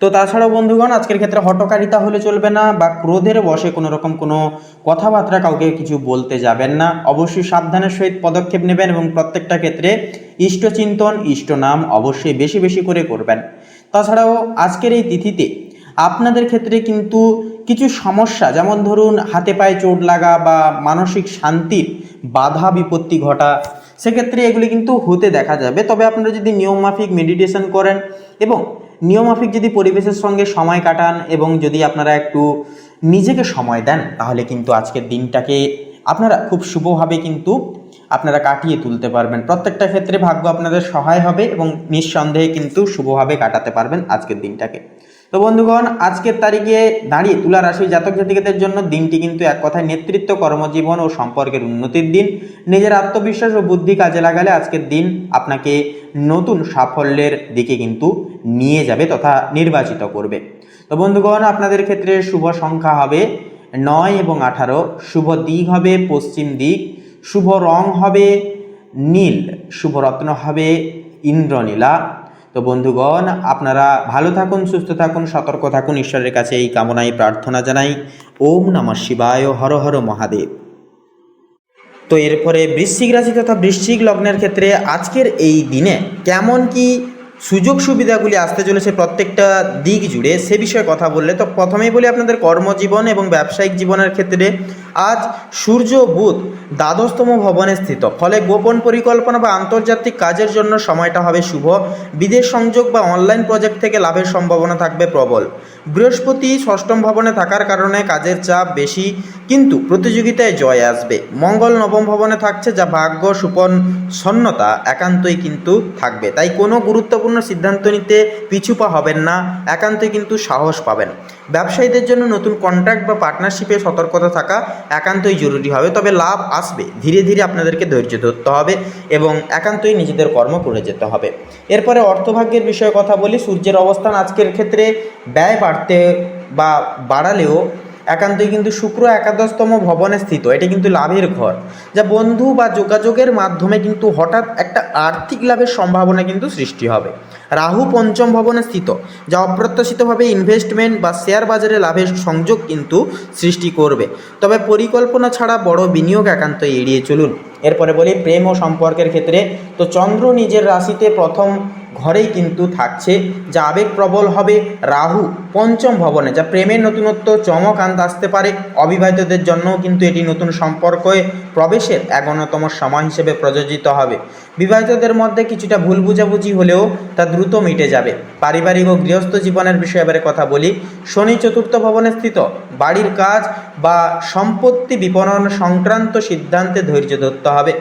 তো তাছাড়াও বন্ধুগণ, আজকের ক্ষেত্রে হঠকারিতা হলে চলবে না, বা ক্রোধের বশে কোনো রকম কোনো কথাবার্তা কাউকে কিছু বলতে যাবেন না। অবশ্যই সাবধানের সহিত পদক্ষেপ নেবেন এবং প্রত্যেকটা ক্ষেত্রে ইষ্টচিন্তন, ইষ্ট নাম অবশ্যই বেশি বেশি করে করবেন। তাছাড়াও আজকের এই তিথিতে আপনাদের ক্ষেত্রে কিন্তু কিছু সমস্যা, যেমন ধরুন হাতে পায়ে চোট লাগা বা মানসিক শান্তির বাধা বিপত্তি ঘটা, সেক্ষেত্রে এগুলি কিন্তু হতে দেখা যাবে। তবে আপনারা যদি নিয়মমাফিক মেডিটেশন করেন এবং নিয়মমাফিক যদি পরিবেশের সঙ্গে সময় কাটান এবং যদি আপনারা একটু নিজেকে সময় দেন, তাহলে কিন্তু আজকের দিনটাকে আপনারা খুব শুভভাবে কিন্তু আপনারা কাটিয়ে তুলতে পারবেন। প্রত্যেকটা ক্ষেত্রে ভাগ্য আপনাদের সহায় হবে এবং নিঃসন্দেহে কিন্তু শুভভাবে কাটাতে পারবেন আজকের দিনটাকে। তো বন্ধুগণ, আজকের তারিখে দাঁড়িয়ে তুলা রাশির জাতক জাতিকাদের জন্য দিনটি কিন্তু এক কথায় নেতৃত্ব, কর্মজীবন ও সম্পর্কের উন্নতির দিন। নিজের আত্মবিশ্বাস ও বুদ্ধি কাজে লাগালে আজকের দিন আপনাকে নতুন সাফল্যের দিকে কিন্তু নিয়ে যাবে তথা নির্বাচিত করবে। তো বন্ধুগণ, আপনাদের ক্ষেত্রে শুভ সংখ্যা হবে 9 এবং 18, শুভ দিক হবে পশ্চিম দিক, শুভ রং হবে নীল, শুভ রত্ন হবে ইন্দ্রনীলা। তো বন্ধুগণ, আপনারা ভালো থাকুন, সুস্থ থাকুন, সতর্ক থাকুন, ঈশ্বরের কাছে এই কামনাই প্রার্থনা জানাই। ওম নমঃ শিবায়, হর হর মহাদেব। তো এরপরে বৃশ্চিক রাশি তথা বৃশ্চিক লগ্নের ক্ষেত্রে আজকের এই দিনে কেমন কি সুযোগ সুবিধাগুলি আসতে চলেছে প্রত্যেকটা দিক জুড়ে, সে বিষয়ে কথা বললে তো প্রথমেই বলি আপনাদের কর্মজীবন এবং ব্যবসায়িক জীবনের ক্ষেত্রে আজ সূর্য বুধ দ্বাদশতম ভবনে স্থিত, ফলে গোপন পরিকল্পনা বা আন্তর্জাতিক কাজের জন্য সময়টা হবে শুভ। বিদেশ সংযোগ বা অনলাইন প্রজেক্ট থেকে লাভের সম্ভাবনা থাকবে প্রবল। বৃহস্পতি ষষ্ঠম ভবনে থাকার কারণে কাজের চাপ বেশি, কিন্তু প্রতিযোগিতায় জয় আসবে। মঙ্গল নবম ভবনে থাকছে, যা ভাগ্য সুপন্নতা একান্তই কিন্তু থাকবে। তাই কোনো গুরুত্বপূর্ণ সিদ্ধান্ত নিতে পিছু পা হবেন না, একান্তই কিন্তু সাহস পাবেন। ব্যবসায়ীদের জন্য নতুন কন্ট্রাক্ট বা পার্টনারশিপে সতর্কতা থাকা একান্তই জরুরি হবে। তবে লাভ আসবে, ধীরে ধীরে আপনাদেরকে ধৈর্য ধরতে হবে এবং একান্তই নিজেদের কর্ম করে যেতে হবে। এরপরে অর্থভাগ্যের বিষয়ে কথা বলি। সূর্যের অবস্থান আজকের ক্ষেত্রে ব্যয় বাড়তে বা বাড়ালেও একান্তই কিন্তু শুক্র একাদশতম ভবনে স্থিত, এটা কিন্তু লাভের ঘর, যা বন্ধু বা যোগাযোগের মাধ্যমে কিন্তু হঠাৎ একটা আর্থিক লাভের সম্ভাবনা কিন্তু সৃষ্টি হবে। রাহু পঞ্চম ভবনে স্থিত, যা অপ্রত্যাশিতভাবে ইনভেস্টমেন্ট বা শেয়ার বাজারে লাভের সংযোগ কিন্তু সৃষ্টি করবে। তবে পরিকল্পনা ছাড়া বড় বিনিয়োগ একান্তই এড়িয়ে চলুন। এরপরে বলি প্রেম ও সম্পর্কের ক্ষেত্রে। তো চন্দ্র নিজের রাশিতে প্রথম ঘরেই কিন্তু থাকছে, যা আবেগ প্রবল হবে। রাহু পঞ্চম ভবনে, যা প্রেমের নতুনত্ব চমক আনতে আসতে পারে। অবিবাহিতদের জন্যও কিন্তু এটি নতুন সম্পর্কে প্রবেশের এক অন্যতম সময় হিসেবে প্রযোজিত হবে। বিবাহিতদের মধ্যে কিছুটা ভুল বুঝাবুঝি হলেও তা দ্রুত মিটে যাবে। পারিবারিক ও গৃহস্থ জীবনের বিষয়ে এবারে কথা বলি। শনি চতুর্থ ভবনে স্থিত, বাড়ির কাজ বা সম্পত্তি বিপণন সংক্রান্ত সিদ্ধান্তে ধৈর্য ধরতে হবে।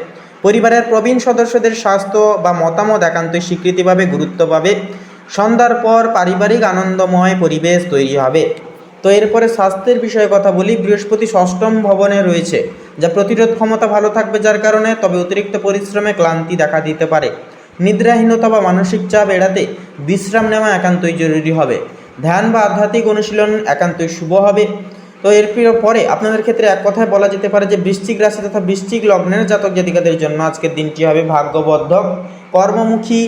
পরিবারের প্রবীণ সদস্যদের স্বাস্থ্য বা মতামত একান্তই স্বীকৃতি পাবে, গুরুত্ব পাবে। সন্ধ্যার পর পারিবারিক আনন্দময় পরিবেশ তৈরি হবে। তো এরপরে স্বাস্থ্যের বিষয়ে কথা বলি। বৃহস্পতি ষষ্ঠম ভবনে রয়েছে, যা প্রতিরোধ ক্ষমতা ভালো থাকবে যার কারণে, তবে অতিরিক্ত পরিশ্রমে ক্লান্তি দেখা দিতে পারে। নিদ্রাহীনতা বা মানসিক চাপ এড়াতে বিশ্রাম নেওয়া একান্তই জরুরি হবে। ধ্যান বা আধ্যাত্মিক অনুশীলন একান্তই শুভ হবে। তো এর পরে আপনাদের ক্ষেত্রে এক কথায় বলা যেতে পারে যে বৃশ্চিক রাশি তথা বৃশ্চিক লগ্নের জাতক জাতিকাদের জন্য আজকের দিনটি হবে ভাগ্যবর্ধক, কর্মমুখী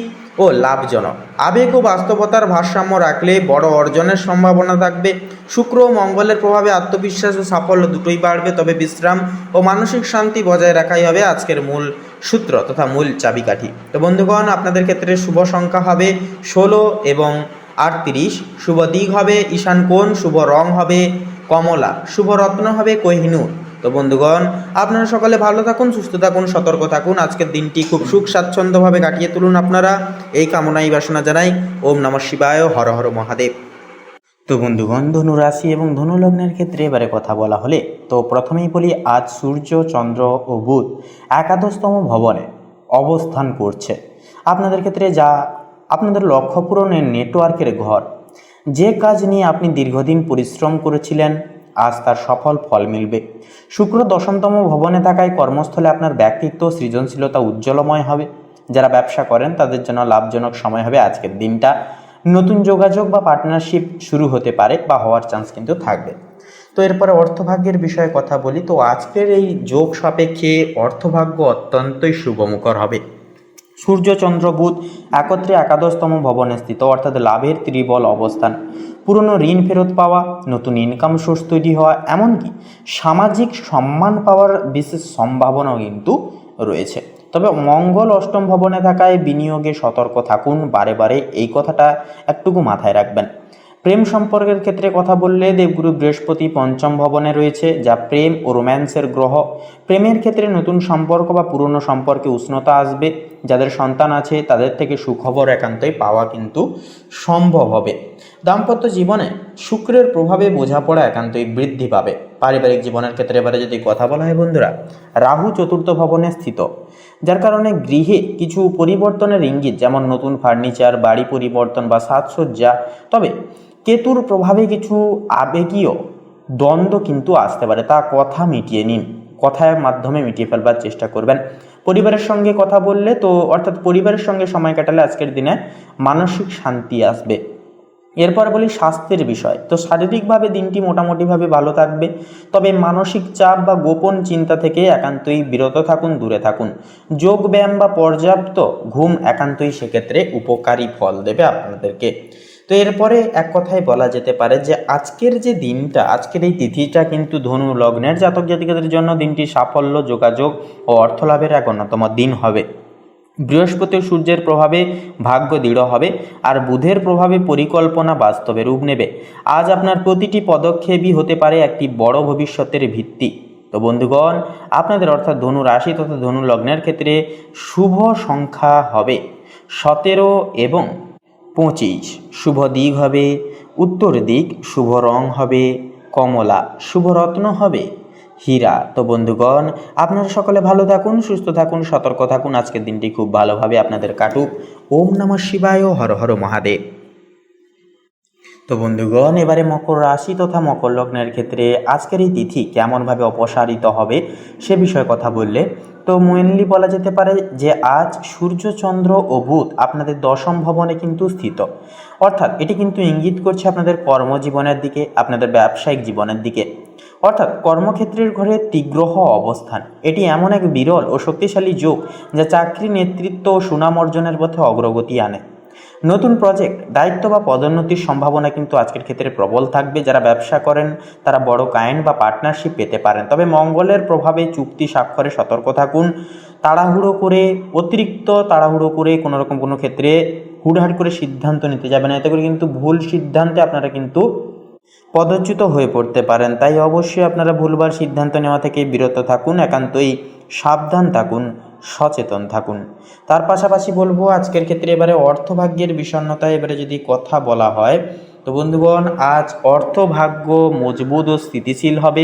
ও লাভজনক। আবেগ ও বাস্তবতার ভারসাম্য রাখলে বড় অর্জনের সম্ভাবনা থাকবে। শুক্র ও মঙ্গলের প্রভাবে আত্মবিশ্বাস ও সাফল্য দুটোই বাড়বে, তবে বিশ্রাম ও মানসিক শান্তি বজায় রাখাই হবে আজকের মূল সূত্র তথা মূল চাবিকাঠি। তো বন্ধুগণ, আপনাদের ক্ষেত্রে শুভ সংখ্যা হবে 16 এবং 38, শুভ দিক হবে ঈশান কোণ, শুভ রং হবে কমলা, শুভ রত্ন হবে কোহিনূর। তো বন্ধুগণ, আপনারা সকলে ভালো থাকুন, সুস্থ থাকুন, সতর্ক থাকুন। আজকের দিনটি খুব সুখ স্বাচ্ছন্দ্যভাবে কাটিয়ে তুলুন আপনারা, এই কামনাই বাসনা জানাই। ওম নমঃ শিবায়, হর হর মহাদেব। তো বন্ধুগণ, ধনু রাশি এবং ধনু লগ্নের ক্ষেত্রে এবারে কথা বলা হলে তো প্রথমেই বলি আজ সূর্য, চন্দ্র ও বুধ একাদশতম ভবনে অবস্থান করছে আপনাদের ক্ষেত্রে, যা আপনাদের লক্ষ্য পূরণের নেটওয়ার্কের ঘর। যে কাজ নিয়ে আপনি দীর্ঘদিন পরিশ্রম করেছিলেন, আজ তার সফল ফল মিলবে। শুক্র দশমতম ভবনে থাকায় কর্মস্থলে আপনার ব্যক্তিত্ব সৃজনশীলতা উজ্জ্বলময় হবে। যারা ব্যবসা করেন তাদের জন্য লাভজনক সময় হবে আজকের দিনটা। নতুন যোগাযোগ বা পার্টনারশিপ শুরু হতে পারে বা হওয়ার চান্স কিন্তু থাকবে। তো এরপরে অর্থভাগ্যের বিষয়ে কথা বলি। তো আজকের এই যোগ সাপেক্ষে অর্থভাগ্য অত্যন্তই শুভমুখর হবে। সূর্য চন্দ্র বুধ একত্রে একাদশতম ভবনে স্থিত, অর্থাৎ লাভের ত্রিবল অবস্থান, পুরনো ঋণ ফেরত পাওয়া, নতুন ইনকাম সোর্স তৈরি হওয়া, এমনকি সামাজিক সম্মান পাওয়ার বিশেষ সম্ভাবনাও কিন্তু রয়েছে। তবে মঙ্গল অষ্টম ভবনে থাকায় বিনিয়োগে সতর্ক থাকুন, বারে বারে এই কথাটা একটুকু মাথায় রাখবেন। প্রেম সম্পর্কের ক্ষেত্রে কথা বললে দেবগুরু বৃহস্পতি পঞ্চম ভবনে রয়েছে, যা প্রেম ও রোম্যান্সের গ্রহ। প্রেমের ক্ষেত্রে নতুন সম্পর্ক বা পুরনো সম্পর্কে উষ্ণতা আসবে। যাদের সন্তান আছে তাদের থেকে সুখবর একান্তই পাওয়া কিন্তু সম্ভব হবে। দাম্পত্য জীবনে শুক্রের প্রভাবে বোঝাপড়া একান্তই বৃদ্ধি পাবে। পারিবারিক জীবনের ক্ষেত্রে এবারে যদি কথা বলা হয় বন্ধুরা, রাহু চতুর্থ ভবনে স্থিত, যার কারণে গৃহে কিছু পরিবর্তনের ইঙ্গিত, যেমন নতুন ফার্নিচার, বাড়ি পরিবর্তন বা সাজসজ্জা। তবে কেতুর প্রভাবে কিছু আবেগীয় দ্বন্দ্ব কিন্তু আসতে পারে, তা কথা মিটিয়ে নিন, কথার মাধ্যমে মিটিয়ে ফেলবার চেষ্টা করবেন। পরিবারের সঙ্গে কথা বললে তো অর্থাৎ পরিবারের সঙ্গে সময় কাটালে আজকের দিনে মানসিক শান্তি আসবে। এরপর বলি স্বাস্থ্যের বিষয়। তো শারীরিকভাবে দিনটি মোটামুটিভাবে ভালো থাকবে, তবে মানসিক চাপ বা গোপন চিন্তা থেকে একান্তই বিরত থাকুন, দূরে থাকুন। যোগ ব্যায়াম বা পর্যাপ্ত ঘুম একান্তই সেক্ষেত্রে উপকারী ফল দেবে আপনাদেরকে। তো এরপরে এক কথায় বলা যেতে পারে যে আজকের যে দিনটা, আজকের এই তিথিটা কিন্তু ধনু লগ্নের জাতক জাতিকাদের জন্য দিনটি সাফল্য, যোগাযোগ ও অর্থলাভের এক অন্যতম দিন হবে। বৃহস্পতি সূর্যের প্রভাবে ভাগ্য দৃঢ় হবে, আর বুধের প্রভাবে পরিকল্পনা বাস্তবে রূপ নেবে। আজ আপনার প্রতিটি পদক্ষেপই হতে পারে একটি বড় ভবিষ্যতের ভিত্তি। তো বন্ধুগণ, আপনাদের অর্থাৎ ধনু রাশি তথা ধনু লগ্নের ক্ষেত্রে শুভ সংখ্যা হবে 17 এবং 25। শুভ দিক হবে উত্তর দিক, শুভ রং হবে কমলা, শুভ রত্ন হবে হীরা। তো বন্ধুগণ, আপনারা সকলে ভালো থাকুন, সুস্থ থাকুন, সতর্ক থাকুন। আজকের দিনটি খুব ভালোভাবে আপনাদের কাটুক। ওম নমঃ শিবায়, হর হর মহাদেব। তো বন্ধুগণ, এবারে মকর রাশি তথা মকর লগ্নের ক্ষেত্রে আজকের এই তিথি কেমনভাবে অপসারিত হবে সে বিষয়ে কথা বললে তো মেনলি বলা যেতে পারে যে আজ সূর্য চন্দ্র ও বুধ আপনাদের দশম ভবনে কিন্তু স্থিত, অর্থাৎ এটি কিন্তু ইঙ্গিত করছে আপনাদের কর্মজীবনের দিকে, আপনাদের ব্যবসায়িক জীবনের দিকে, অর্থাৎ কর্মক্ষেত্রের ঘরে তীগ্রহ অবস্থান। এটি এমন এক বিরল ও শক্তিশালী যোগ যা চাকরি, নেতৃত্ব ও সুনাম অর্জনের পথে অগ্রগতি আনে। নতুন প্রজেক্ট, দায়িত্ব বা পদোন্নতির সম্ভাবনা কিন্তু আজকের ক্ষেত্রে প্রবল থাকবে। যারা ব্যবসা করেন তারা বড় ক্লায়েন্ট বা পার্টনারশিপ পেতে পারেন। তবে মঙ্গলের প্রভাবে চুক্তি স্বাক্ষরে সতর্ক থাকুন। অতিরিক্ত তাড়াহুড়ো করে কোনো ক্ষেত্রে হুড়হাড় করে সিদ্ধান্ত নিতে যাবেন, এতে করে কিন্তু ভুল সিদ্ধান্তে আপনারা কিন্তু পদচ্যুত হয়ে পড়তে পারেন। তাই অবশ্যই আপনারা ভুলবার সিদ্ধান্ত নেওয়া থেকে বিরত থাকুন, একান্তই সাবধান থাকুন, সচেতন থাকুন। তার পাশাপাশি বলবো আজকের ক্ষেত্রে এবারে অর্থভাগ্যের বিষণ্ণতা এবারে যদি কথা বলা হয় তো বন্ধুগণ, আজ অর্থভাগ্য মজবুত ও স্থিতিশীল হবে।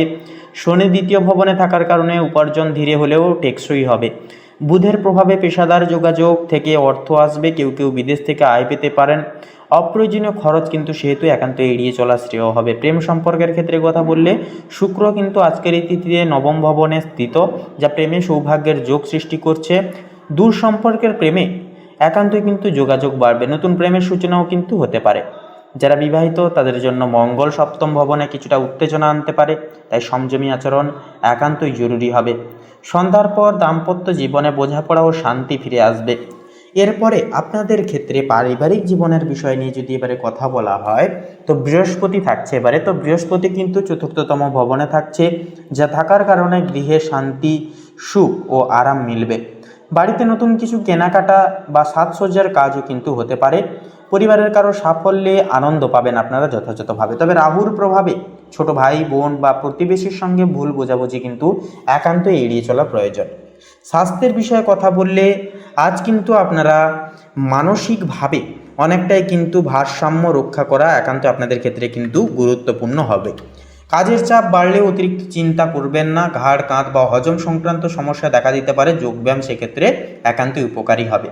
শনি দ্বিতীয় ভবনে থাকার কারণে উপার্জন ধীরে হলেও টেকসই হবে। বুধের প্রভাবে পেশাদার যোগাযোগ থেকে অর্থ আসবে, কেউ কেউ বিদেশ থেকে আয় পেতে পারেন। অপ্রয়োজনীয় খরচ কিন্তু সেহেতু একান্ত এড়িয়ে চলা শ্রেয় হবে। প্রেম সম্পর্কের ক্ষেত্রে কথা বললে শুক্র কিন্তু আজকের এই তিথিতে নবম ভবনে স্থিত, যা প্রেমে সৌভাগ্যের যোগ সৃষ্টি করছে। দূর সম্পর্কের প্রেমে একান্তই কিন্তু যোগাযোগ বাড়বে, নতুন প্রেমের সূচনাও কিন্তু হতে পারে। যারা বিবাহিত তাদের জন্য মঙ্গল সপ্তম ভবনে কিছুটা উত্তেজনা আনতে পারে, তাই সংযমী আচরণ একান্তই জরুরি হবে। সন্ধ্যার পর দাম্পত্য জীবনে বোঝাপড়া ও শান্তি ফিরে আসবে। এরপরে আপনাদের ক্ষেত্রে পারিবারিক জীবনের বিষয় নিয়ে যদি এবারে কথা বলা হয় তো বৃহস্পতি থাকছে এবারে। তো বৃহস্পতি কিন্তু চতুর্থতম ভবনে থাকছে, যা থাকার কারণে গৃহে শান্তি, সুখ ও আরাম মিলবে। বাড়িতে নতুন কিছু কেনাকাটা বা সাজসজ্জার কাজও কিন্তু হতে পারে। পরিবারের কারো সাফল্যে আনন্দ পাবেন আপনারা যথাযথভাবে। তবে রাহুর প্রভাবে ছোট ভাই বোন বা প্রতিবেশীর সঙ্গে ভুল বোঝাবুঝি কিন্তু একান্তই এড়িয়ে চলা প্রয়োজন। স্বাস্থ্যের বিষয়ে কথা বললে আজ কিন্তু আপনারা মানসিকভাবে অনেকটাই কিন্তু ভারসাম্য রক্ষা করা একান্ত আপনাদের ক্ষেত্রে কিন্তু গুরুত্বপূর্ণ হবে। কাজের চাপ বাড়লে অতিরিক্ত চিন্তা করবেন না, ঘাড়, কাঁধ বা হজম সংক্রান্ত সমস্যা দেখা দিতে পারে। যোগব্যায়াম সেক্ষেত্রে একান্তই উপকারী হবে।